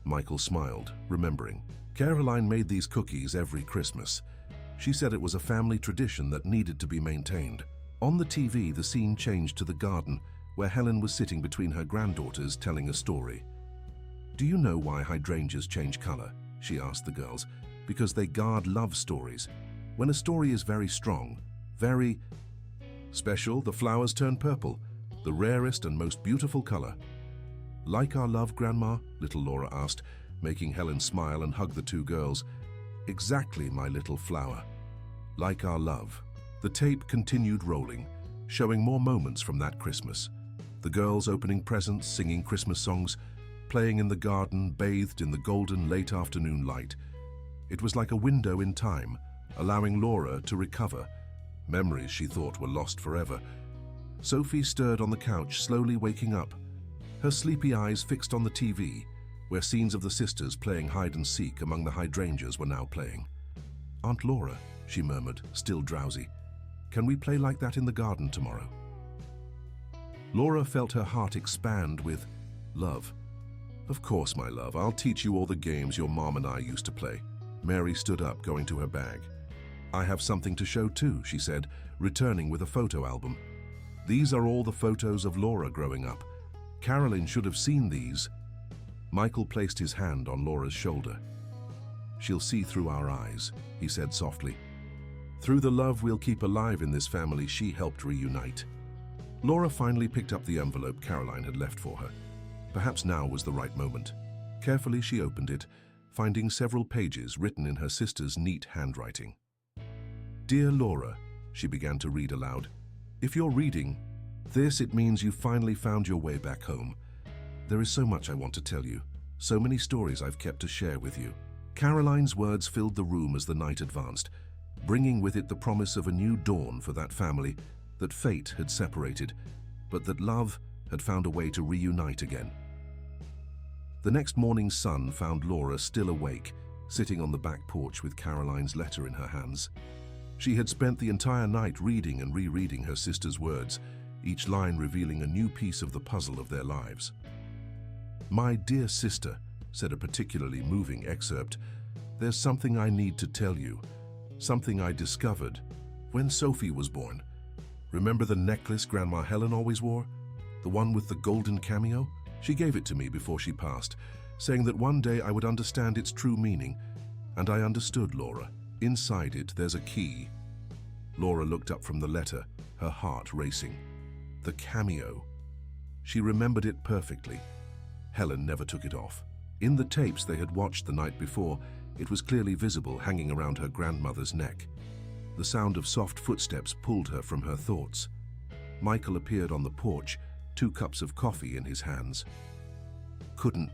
Michael smiled, remembering. Caroline made these cookies every Christmas. She said it was a family tradition that needed to be maintained. On the TV, the scene changed to the garden, where Helen was sitting between her granddaughters telling a story. "Do you know why hydrangeas change color?" she asked the girls. "Because they guard love stories. When a story is very strong, very special, the flowers turn purple, the rarest and most beautiful color." "Like our love, Grandma?" little Laura asked, making Helen smile and hug the two girls. "Exactly, my little flower. Like our love." The tape continued rolling, showing more moments from that Christmas. The girls opening presents, singing Christmas songs, playing in the garden, bathed in the golden late afternoon light. It was like a window in time, allowing Laura to recover memories she thought were lost forever. Sophie stirred on the couch, slowly waking up, her sleepy eyes fixed on the TV, where scenes of the sisters playing hide-and-seek among the hydrangeas were now playing. "Aunt Laura," she murmured, still drowsy, "can we play like that in the garden tomorrow?" Laura felt her heart expand with love. "Of course, my love, I'll teach you all the games your mom and I used to play." Mary stood up, going to her bag. "I have something to show too," she said, returning with a photo album. "These are all the photos of Laura growing up. Caroline should have seen these." Michael placed his hand on Laura's shoulder. "She'll see through our eyes," he said softly. "Through the love we'll keep alive in this family she helped reunite." Laura finally picked up the envelope Caroline had left for her. Perhaps now was the right moment. Carefully she opened it, finding several pages written in her sister's neat handwriting. "Dear Laura," she began to read aloud, "if you're reading this, it means you finally found your way back home. There is so much I want to tell you, So many stories I've kept to share with you." Caroline's words filled the room as the night advanced, bringing with it the promise of a new dawn for that family that fate had separated, but that love had found a way to reunite again. The next morning's sun found Laura still awake, sitting on the back porch with Caroline's letter in her hands. She had spent the entire night reading and rereading her sister's words, each line revealing a new piece of the puzzle of their lives. "My dear sister," said a particularly moving excerpt, "there's something I need to tell you, something I discovered when Sophie was born. Remember the necklace Grandma Helen always wore? The one with the golden cameo? She gave it to me before she passed, saying that one day I would understand its true meaning. And I understood, Laura. Inside it, there's a key." Laura looked up from the letter, her heart racing. The cameo. She remembered it perfectly. Helen never took it off. In the tapes they had watched the night before, it was clearly visible hanging around her grandmother's neck. The sound of soft footsteps pulled her from her thoughts. Michael appeared on the porch, 2 cups of coffee in his hands. "Couldn't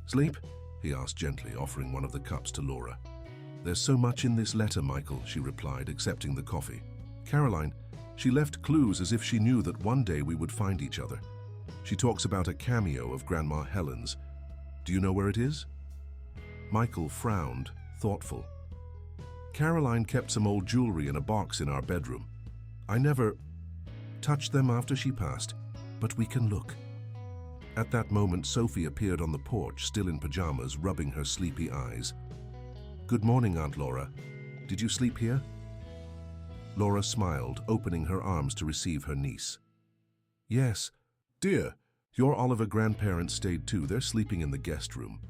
sleep?" he asked gently, offering one of the cups to Laura. "There's so much in this letter, Michael," she replied, accepting the coffee. "Caroline, she left clues as if she knew that one day we would find each other. She talks about a cameo of Grandma Helen's. Do you know where it is?" Michael frowned, thoughtful. "Caroline kept some old jewelry in a box in our bedroom. I never touched them after she passed, but we can look." At that moment, Sophie appeared on the porch, still in pajamas, rubbing her sleepy eyes. "Good morning, Aunt Laura. Did you sleep here?" Laura smiled, opening her arms to receive her niece. "Yes. Dear, your Oliver grandparents stayed too. They're sleeping in the guest room.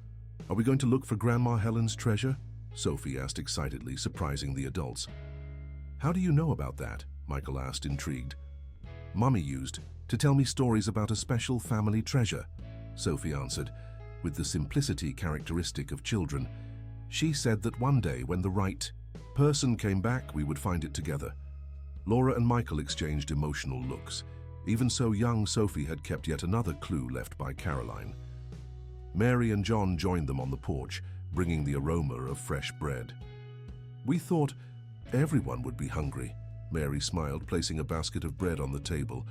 Are we going to look for Grandma Helen's treasure?" Sophie asked excitedly, surprising the adults. "How do you know about that?" Michael asked, intrigued. "Mummy used to tell me stories about a special family treasure," Sophie answered, with the simplicity characteristic of children. "She said that one day, when the right person came back, we would find it together." Laura and Michael exchanged emotional looks. Even so, young Sophie had kept yet another clue left by Caroline. Mary and John joined them on the porch, bringing the aroma of fresh bread. "We thought everyone would be hungry," Mary smiled, placing a basket of bread on the table.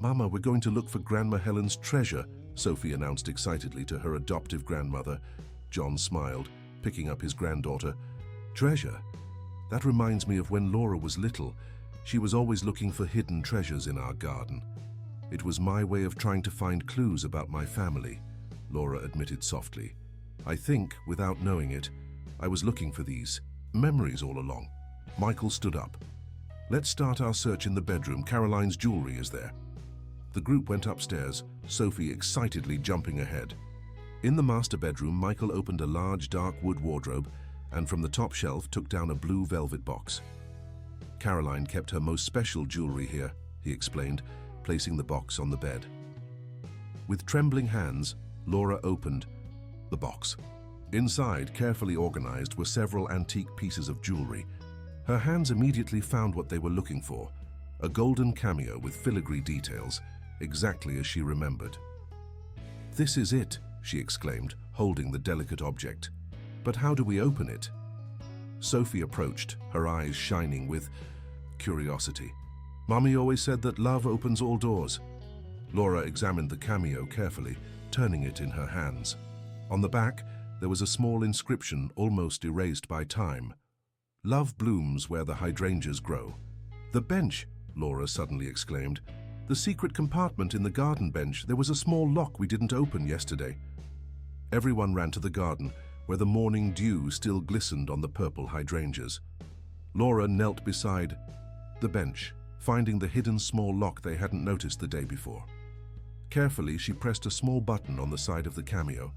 "Mama, we're going to look for Grandma Helen's treasure," Sophie announced excitedly to her adoptive grandmother. John smiled, picking up his granddaughter. "Treasure? That reminds me of when Laura was little. She was always looking for hidden treasures in our garden. It was my way of trying to find clues about my family," Laura admitted softly. "I think, without knowing it, I was looking for these memories all along." Michael stood up. "Let's start our search in the bedroom. Caroline's jewelry is there." The group went upstairs, Sophie excitedly jumping ahead. In the master bedroom, Michael opened a large dark wood wardrobe and from the top shelf took down a blue velvet box. "Caroline kept her most special jewelry here," he explained, placing the box on the bed. With trembling hands, Laura opened the box. Inside, carefully organized, were several antique pieces of jewelry. Her hands immediately found what they were looking for, a golden cameo with filigree details, exactly as she remembered. "This is it," she exclaimed, holding the delicate object. "But how do we open it?" Sophie approached, her eyes shining with curiosity. "Mommy always said that love opens all doors." Laura examined the cameo carefully, turning it in her hands. On the back, there was a small inscription almost erased by time. "Love blooms where the hydrangeas grow." "The bench!" Laura suddenly exclaimed. "The secret compartment in the garden bench. There was a small lock we didn't open yesterday." Everyone ran to the garden, where the morning dew still glistened on the purple hydrangeas. Laura knelt beside the bench, finding the hidden small lock they hadn't noticed the day before. Carefully, she pressed a small button on the side of the cameo.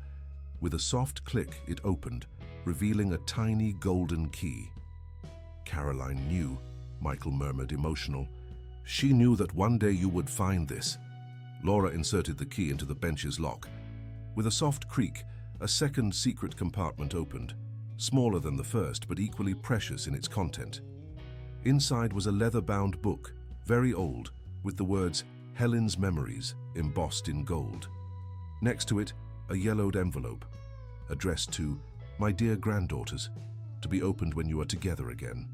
With a soft click, it opened, revealing a tiny golden key. "Caroline knew," Michael murmured, emotional. "She knew that one day you would find this." Laura inserted the key into the bench's lock. With a soft creak, a second secret compartment opened, smaller than the first but equally precious in its content. Inside was a leather-bound book, very old, with the words "Helen's Memories" embossed in gold. Next to it, a yellowed envelope, addressed to "My dear granddaughters," to be opened when you are together again.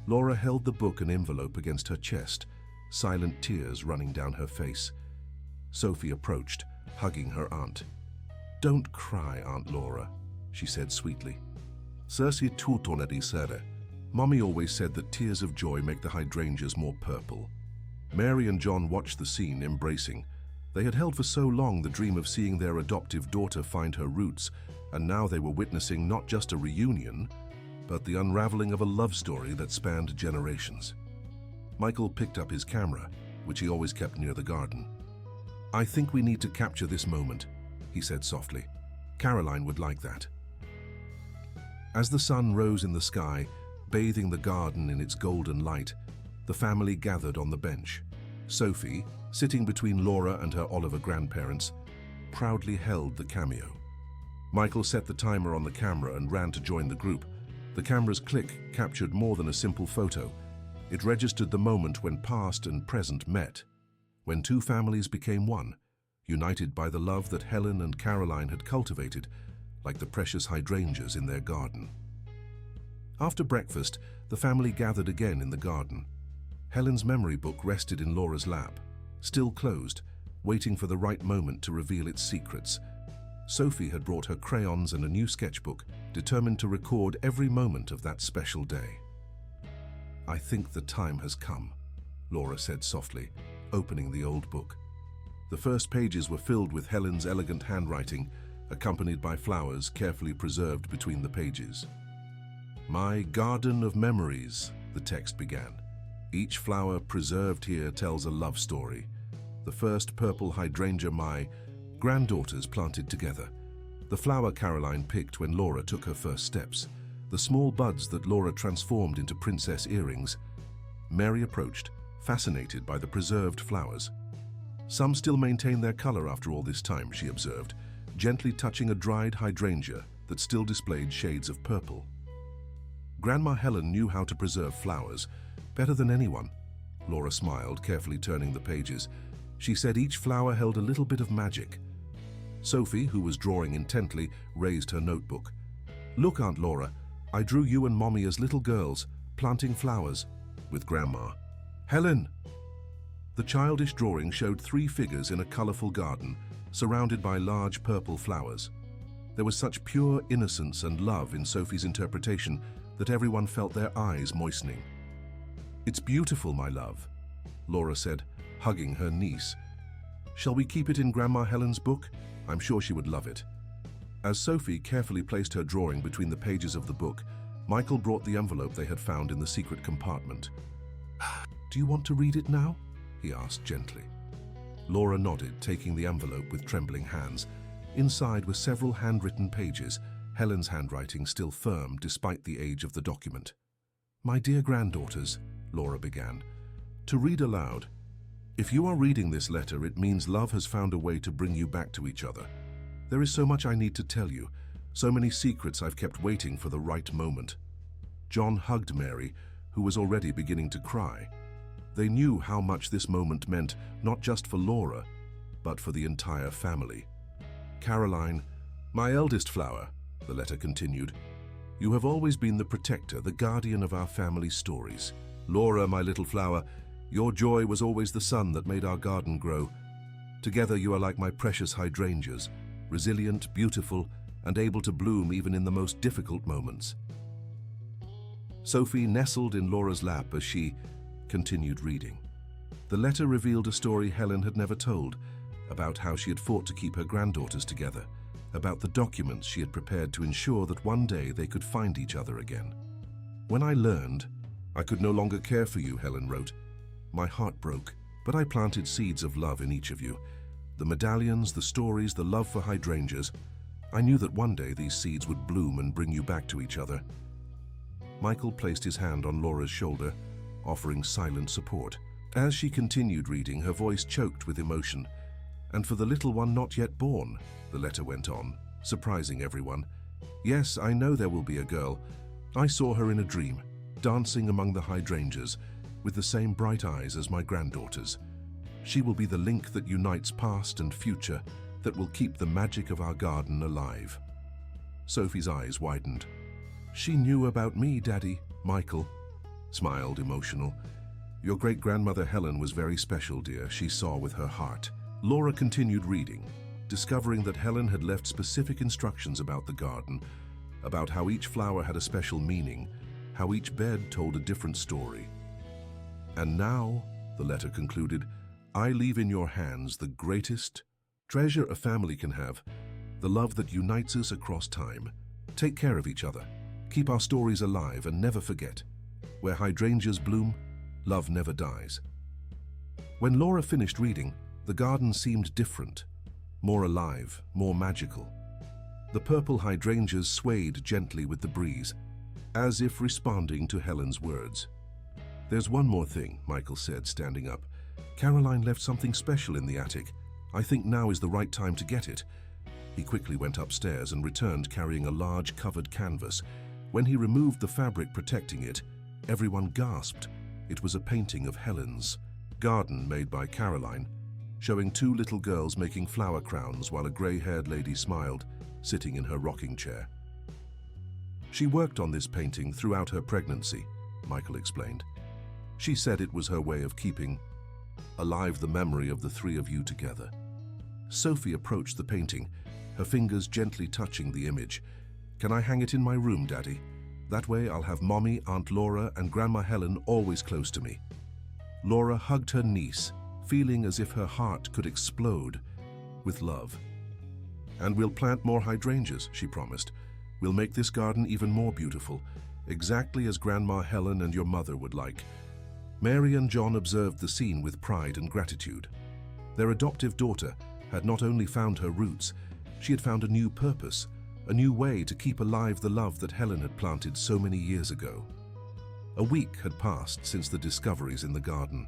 Laura held the book and envelope against her chest, silent tears running down her face. Sophie approached, hugging her aunt. "Don't cry, Aunt Laura," she said sweetly. "Cersei tutonedi sere." Mommy always said that tears of joy make the hydrangeas more purple. Mary and John watched the scene, embracing. They had held for so long the dream of seeing their adoptive daughter find her roots, and now they were witnessing not just a reunion, but the unraveling of a love story that spanned generations. Michael picked up his camera, which he always kept near the garden. "I think we need to capture this moment," he said softly. "Caroline would like that." As the sun rose in the sky, bathing the garden in its golden light, the family gathered on the bench. Sophie, sitting between Laura and her Oliver grandparents, proudly held the cameo. Michael set the timer on the camera and ran to join the group. The camera's click captured more than a simple photo. It registered the moment when past and present met, when two families became one, united by the love that Helen and Caroline had cultivated, like the precious hydrangeas in their garden. After breakfast, the family gathered again in the garden. Helen's memory book rested in Laura's lap, still closed, waiting for the right moment to reveal its secrets. Sophie had brought her crayons and a new sketchbook, determined to record every moment of that special day. "I think the time has come," Laura said softly, opening the old book. The first pages were filled with Helen's elegant handwriting, accompanied by flowers carefully preserved between the pages. "My garden of memories," the text began. "Each flower preserved here tells a love story. The first purple hydrangea my granddaughters planted together. The flower Caroline picked when Laura took her first steps. The small buds that Laura transformed into princess earrings." Mary approached, fascinated by the preserved flowers. "Some still maintain their color after all this time," she observed, gently touching a dried hydrangea that still displayed shades of purple. "Grandma Helen knew how to preserve flowers, better than anyone." Laura smiled, carefully turning the pages. She said each flower held a little bit of magic. Sophie, who was drawing intently, raised her notebook. "Look, Aunt Laura, I drew you and Mommy as little girls, planting flowers with Grandma. Helen!" The childish drawing showed three figures in a colorful garden, surrounded by large purple flowers. There was such pure innocence and love in Sophie's interpretation that everyone felt their eyes moistening. "It's beautiful, my love," Laura said, hugging her niece. "Shall we keep it in Grandma Helen's book? I'm sure she would love it." As Sophie carefully placed her drawing between the pages of the book, Michael brought the envelope they had found in the secret compartment. "Do you want to read it now?" he asked gently. Laura nodded, taking the envelope with trembling hands. Inside were several handwritten pages, Helen's handwriting still firm despite the age of the document. "My dear granddaughters," Laura began, "to read aloud. If you are reading this letter, it means love has found a way to bring you back to each other. There is so much I need to tell you, so many secrets I've kept waiting for the right moment." John hugged Mary, who was already beginning to cry. They knew how much this moment meant, not just for Laura, but for the entire family. "Caroline, my eldest flower," the letter continued, "you have always been the protector, the guardian of our family stories. Laura, my little flower, your joy was always the sun that made our garden grow. Together you are like my precious hydrangeas, resilient, beautiful, and able to bloom even in the most difficult moments." Sophie nestled in Laura's lap as she continued reading. The letter revealed a story Helen had never told, about how she had fought to keep her granddaughters together, about the documents she had prepared to ensure that one day they could find each other again. "When I learned, I could no longer care for you," Helen wrote. "My heart broke, but I planted seeds of love in each of you. The medallions, the stories, the love for hydrangeas. I knew that one day these seeds would bloom and bring you back to each other." Michael placed his hand on Laura's shoulder, offering silent support. As she continued reading, her voice choked with emotion. "And for the little one not yet born," the letter went on, surprising everyone. "Yes, I know there will be a girl. I saw her in a dream, dancing among the hydrangeas, with the same bright eyes as my granddaughters. She will be the link that unites past and future, that will keep the magic of our garden alive." Sophie's eyes widened. "She knew about me, Daddy," Michael smiled, emotional. "Your great-grandmother Helen was very special, dear. She saw with her heart." Laura continued reading, discovering that Helen had left specific instructions about the garden, about how each flower had a special meaning, how each bed told a different story. "And now," the letter concluded, "I leave in your hands the greatest treasure a family can have, the love that unites us across time. Take care of each other. Keep our stories alive and never forget. Where hydrangeas bloom, love never dies." When Laura finished reading, the garden seemed different, more alive, more magical. The purple hydrangeas swayed gently with the breeze, as if responding to Helen's words. "There's one more thing," Michael said, standing up. "Caroline left something special in the attic. I think now is the right time to get it." He quickly went upstairs and returned carrying a large covered canvas. When he removed the fabric protecting it, everyone gasped. It was a painting of Helen's garden made by Caroline, showing two little girls making flower crowns while a gray-haired lady smiled, sitting in her rocking chair. "She worked on this painting throughout her pregnancy," Michael explained. "She said it was her way of keeping alive the memory of the three of you together." Sophie approached the painting, her fingers gently touching the image. "Can I hang it in my room, Daddy? That way I'll have Mommy, Aunt Laura, and Grandma Helen always close to me." Laura hugged her niece, feeling as if her heart could explode with love. "And we'll plant more hydrangeas," she promised. "We'll make this garden even more beautiful, exactly as Grandma Helen and your mother would like." Mary and John observed the scene with pride and gratitude. Their adoptive daughter had not only found her roots, she had found a new purpose, a new way to keep alive the love that Helen had planted so many years ago. A week had passed since the discoveries in the garden.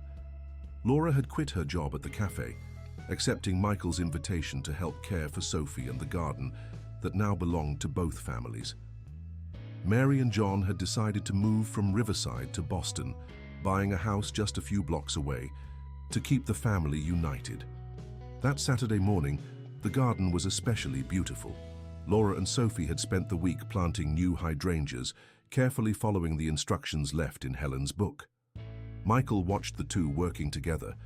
Laura had quit her job at the cafe, accepting Michael's invitation to help care for Sophie and the garden that now belonged to both families. Mary and John had decided to move from Riverside to Boston, buying a house just a few blocks away, to keep the family united. That Saturday morning, the garden was especially beautiful. Laura and Sophie had spent the week planting new hydrangeas, carefully following the instructions left in Helen's book. Michael watched the two working together,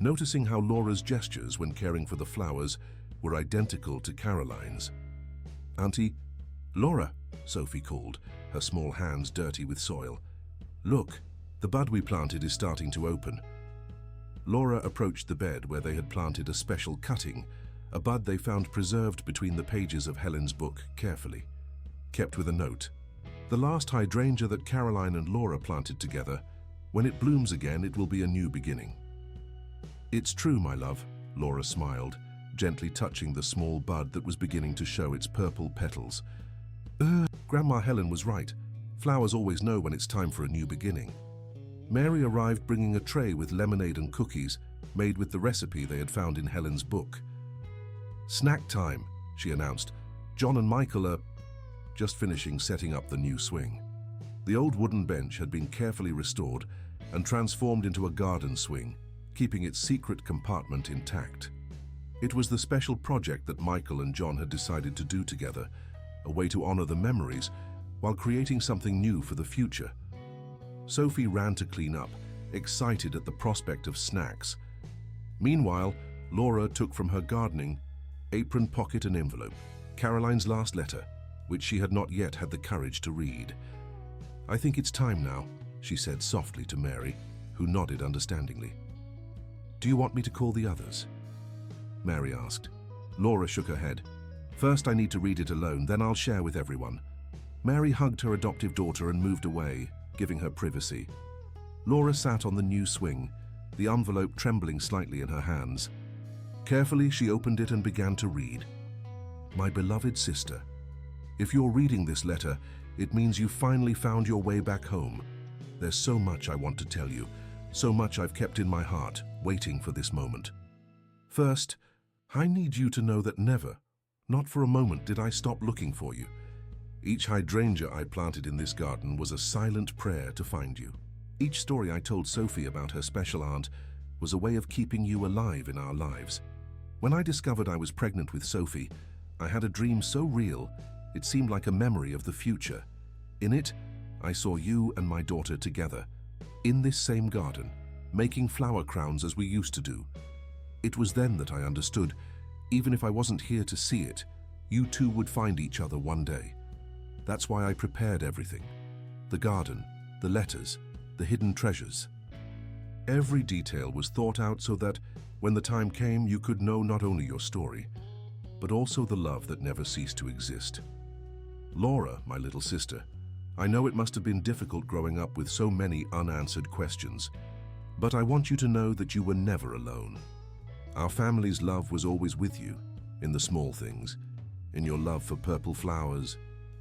noticing how Laura's gestures when caring for the flowers were identical to Caroline's. "Auntie, Laura," Sophie called, her small hands dirty with soil. "Look, the bud we planted is starting to open." Laura approached the bed where they had planted a special cutting, a bud they found preserved between the pages of Helen's book carefully, kept with a note. "The last hydrangea that Caroline and Laura planted together. When it blooms again, it will be a new beginning." "It's true, my love," Laura smiled, gently touching the small bud that was beginning to show its purple petals. Grandma Helen was right. Flowers always know when it's time for a new beginning." Mary arrived bringing a tray with lemonade and cookies, made with the recipe they had found in Helen's book. "Snack time," she announced. "John and Michael are just finishing setting up the new swing." The old wooden bench had been carefully restored and transformed into a garden swing, keeping its secret compartment intact. It was the special project that Michael and John had decided to do together, a way to honor the memories while creating something new for the future. Sophie ran to clean up, excited at the prospect of snacks. Meanwhile, Laura took from her gardening apron pocket an envelope, Caroline's last letter, which she had not yet had the courage to read. "I think it's time now," she said softly to Mary, who nodded understandingly. "Do you want me to call the others?" Mary asked. Laura shook her head. "First I need to read it alone, then I'll share with everyone." Mary hugged her adoptive daughter and moved away, giving her privacy. Laura sat on the new swing, the envelope trembling slightly in her hands. Carefully, she opened it and began to read. "My beloved sister, if you're reading this letter, it means you finally found your way back home. There's so much I want to tell you, so much I've kept in my heart, waiting for this moment. First, I need you to know that never, not for a moment, did I stop looking for you. Each hydrangea I planted in this garden was a silent prayer to find you. Each story I told Sophie about her special aunt was a way of keeping you alive in our lives. When I discovered I was pregnant with Sophie, I had a dream so real, it seemed like a memory of the future. In it, I saw you and my daughter together, in this same garden, making flower crowns as we used to do. It was then that I understood, even if I wasn't here to see it, you two would find each other one day. That's why I prepared everything. The garden, the letters, the hidden treasures. Every detail was thought out so that, when the time came, you could know not only your story, but also the love that never ceased to exist. Laura, my little sister, I know it must have been difficult growing up with so many unanswered questions, but I want you to know that you were never alone. Our family's love was always with you, in the small things, in your love for purple flowers,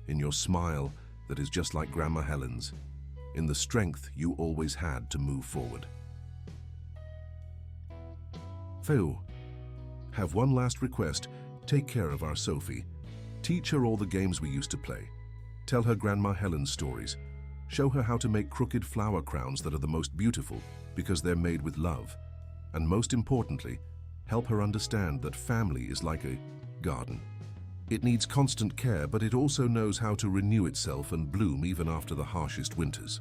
in your smile that is just like Grandma Helen's, in the strength you always had to move forward. Theo, have one last request. Take care of our Sophie. Teach her all the games we used to play. Tell her Grandma Helen's stories. Show her how to make crooked flower crowns that are the most beautiful because they're made with love. And most importantly, help her understand that family is like a garden. It needs constant care, but it also knows how to renew itself and bloom even after the harshest winters.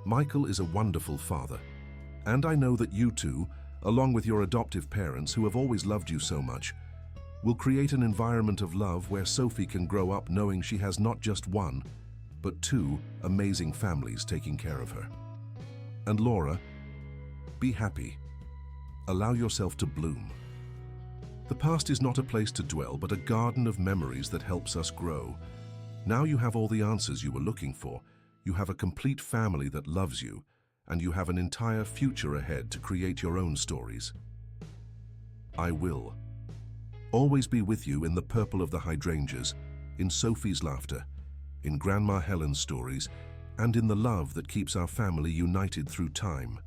Michael is a wonderful father, and I know that you two, along with your adoptive parents who have always loved you so much, will create an environment of love where Sophie can grow up knowing she has not just one, but two amazing families taking care of her. And Laura, be happy. Allow yourself to bloom. The past is not a place to dwell, but a garden of memories that helps us grow. Now you have all the answers you were looking for. You have a complete family that loves you, and you have an entire future ahead to create your own stories. I will always be with you in the purple of the hydrangeas, in Sophie's laughter, in Grandma Helen's stories, and in the love that keeps our family united through time.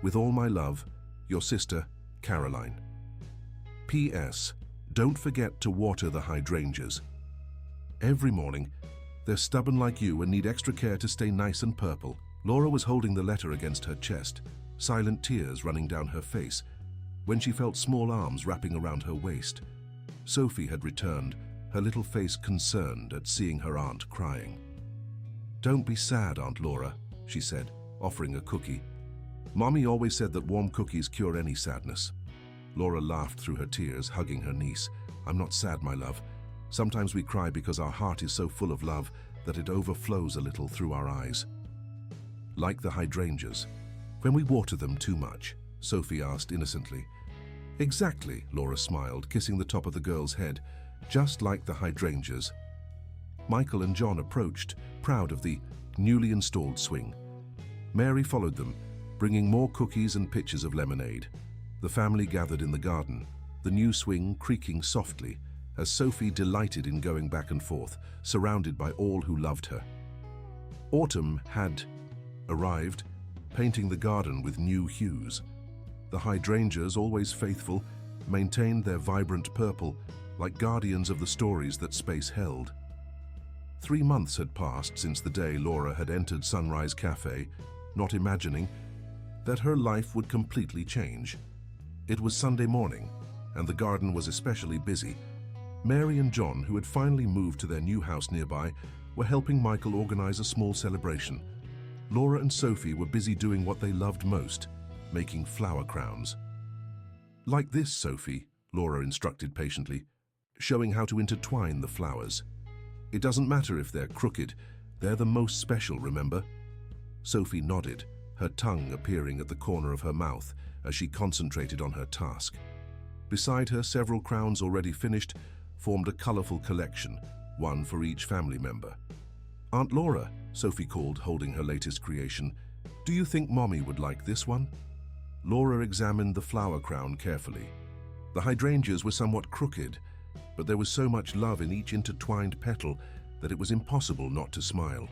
With all my love, your sister, Caroline. P.S. Don't forget to water the hydrangeas. Every morning, they're stubborn like you and need extra care to stay nice and purple. Laura was holding the letter against her chest, silent tears running down her face, when she felt small arms wrapping around her waist. Sophie had returned, her little face concerned at seeing her aunt crying. "Don't be sad, Aunt Laura," she said, offering a cookie. "Mommy always said that warm cookies cure any sadness." Laura laughed through her tears, hugging her niece. "I'm not sad, my love. Sometimes we cry because our heart is so full of love that it overflows a little through our eyes. Like the hydrangeas. When we water them too much," Sophie asked innocently. "Exactly," Laura smiled, kissing the top of the girl's head. "Just like the hydrangeas." Michael and John approached, proud of the newly installed swing. Mary followed them, bringing more cookies and pitchers of lemonade. The family gathered in the garden, the new swing creaking softly, as Sophie delighted in going back and forth, surrounded by all who loved her. Autumn had arrived, painting the garden with new hues. The hydrangeas, always faithful, maintained their vibrant purple, like guardians of the stories that space held. 3 months had passed since the day Laura had entered Sunrise Cafe, not imagining that her life would completely change. It was Sunday morning, and the garden was especially busy. Mary and John, who had finally moved to their new house nearby, were helping Michael organize a small celebration. Laura and Sophie were busy doing what they loved most, making flower crowns. "Like this, Sophie," Laura instructed patiently, showing how to intertwine the flowers. "It doesn't matter if they're crooked, they're the most special, remember?" Sophie nodded, her tongue appearing at the corner of her mouth as she concentrated on her task. Beside her, several crowns already finished formed a colorful collection, one for each family member. "Aunt Laura," Sophie called, holding her latest creation, "do you think Mommy would like this one?" Laura examined the flower crown carefully. The hydrangeas were somewhat crooked, but there was so much love in each intertwined petal that it was impossible not to smile.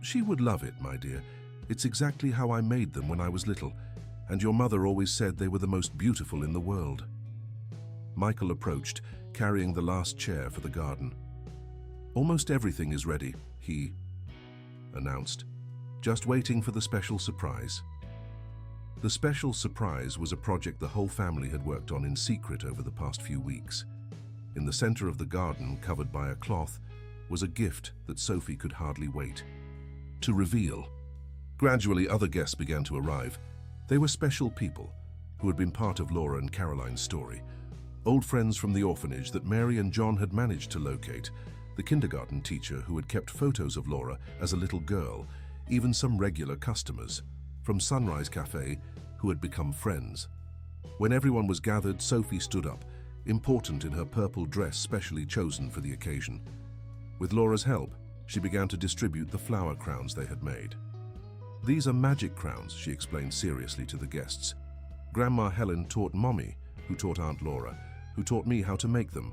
"She would love it, my dear. It's exactly how I made them when I was little, and your mother always said they were the most beautiful in the world." Michael approached, carrying the last chair for the garden. "Almost everything is ready," he announced, "just waiting for the special surprise." The special surprise was a project the whole family had worked on in secret over the past few weeks. In the center of the garden, covered by a cloth, was a gift that Sophie could hardly wait to reveal. Gradually, other guests began to arrive. They were special people who had been part of Laura and Caroline's story. Old friends from the orphanage that Mary and John had managed to locate, the kindergarten teacher who had kept photos of Laura as a little girl, even some regular customers from Sunrise Cafe who had become friends. When everyone was gathered, Sophie stood up, important in her purple dress specially chosen for the occasion. With Laura's help, she began to distribute the flower crowns they had made. "These are magic crowns," she explained seriously to the guests. "Grandma Helen taught Mommy, who taught Aunt Laura, who taught me how to make them.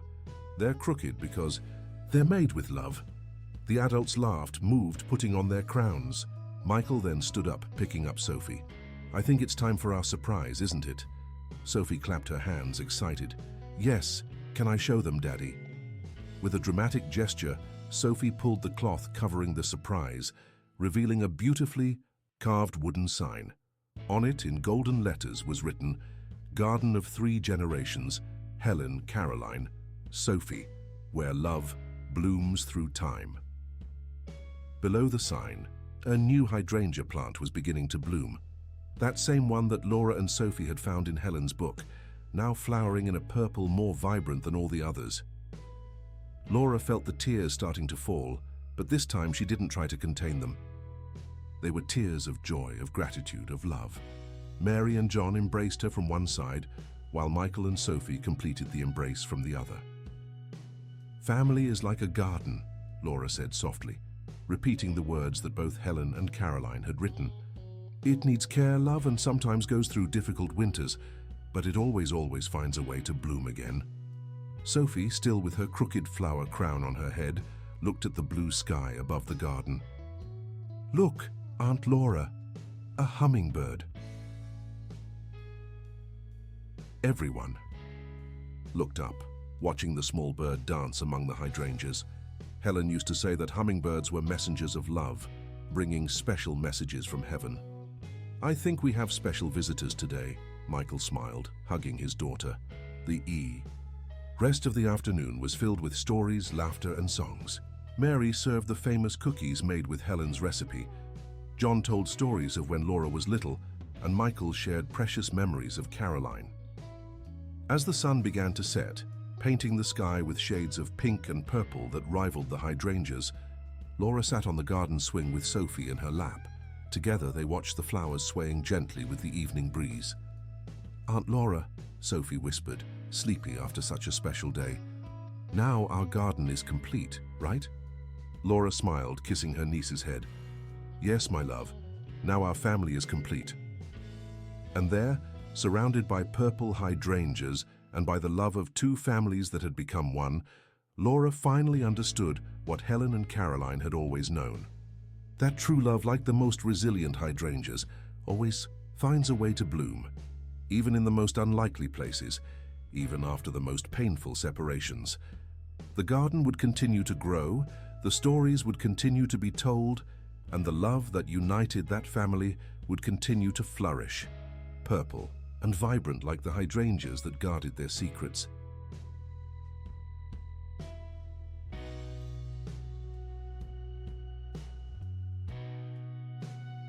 They're crooked because they're made with love." The adults laughed, moved, putting on their crowns. Michael then stood up, picking up Sophie. "I think it's time for our surprise, isn't it?" Sophie clapped her hands, excited. "Yes, can I show them, Daddy?" With a dramatic gesture, Sophie pulled the cloth covering the surprise, revealing a beautifully carved wooden sign. On it, in golden letters, was written, "Garden of 3 generations, Helen, Caroline, Sophie, where love blooms through time." Below the sign, a new hydrangea plant was beginning to bloom. That same one that Laura and Sophie had found in Helen's book, now flowering in a purple more vibrant than all the others. Laura felt the tears starting to fall, but this time she didn't try to contain them. They were tears of joy, of gratitude, of love. Mary and John embraced her from one side, while Michael and Sophie completed the embrace from the other. "Family is like a garden," Laura said softly, repeating the words that both Helen and Caroline had written. "It needs care, love, and sometimes goes through difficult winters, but it always finds a way to bloom again." Sophie, still with her crooked flower crown on her head, looked at the blue sky above the garden. "Look, Aunt Laura, a hummingbird." Everyone looked up, watching the small bird dance among the hydrangeas. Helen used to say that hummingbirds were messengers of love, bringing special messages from heaven. "I think we have special visitors today," Michael smiled, hugging his daughter. The rest of the afternoon was filled with stories, laughter, and songs. Mary served the famous cookies made with Helen's recipe. John told stories of when Laura was little, and Michael shared precious memories of Caroline. As the sun began to set, painting the sky with shades of pink and purple that rivaled the hydrangeas, Laura sat on the garden swing with Sophie in her lap. Together they watched the flowers swaying gently with the evening breeze. "Aunt Laura," Sophie whispered, sleepy after such a special day, "now our garden is complete, right?" Laura smiled, kissing her niece's head. "Yes, my love, now our family is complete." And there, surrounded by purple hydrangeas and by the love of 2 families that had become one, Laura finally understood what Helen and Caroline had always known. That true love, like the most resilient hydrangeas, always finds a way to bloom, even in the most unlikely places, even after the most painful separations. The garden would continue to grow, the stories would continue to be told, and the love that united that family would continue to flourish, purple and vibrant like the hydrangeas that guarded their secrets.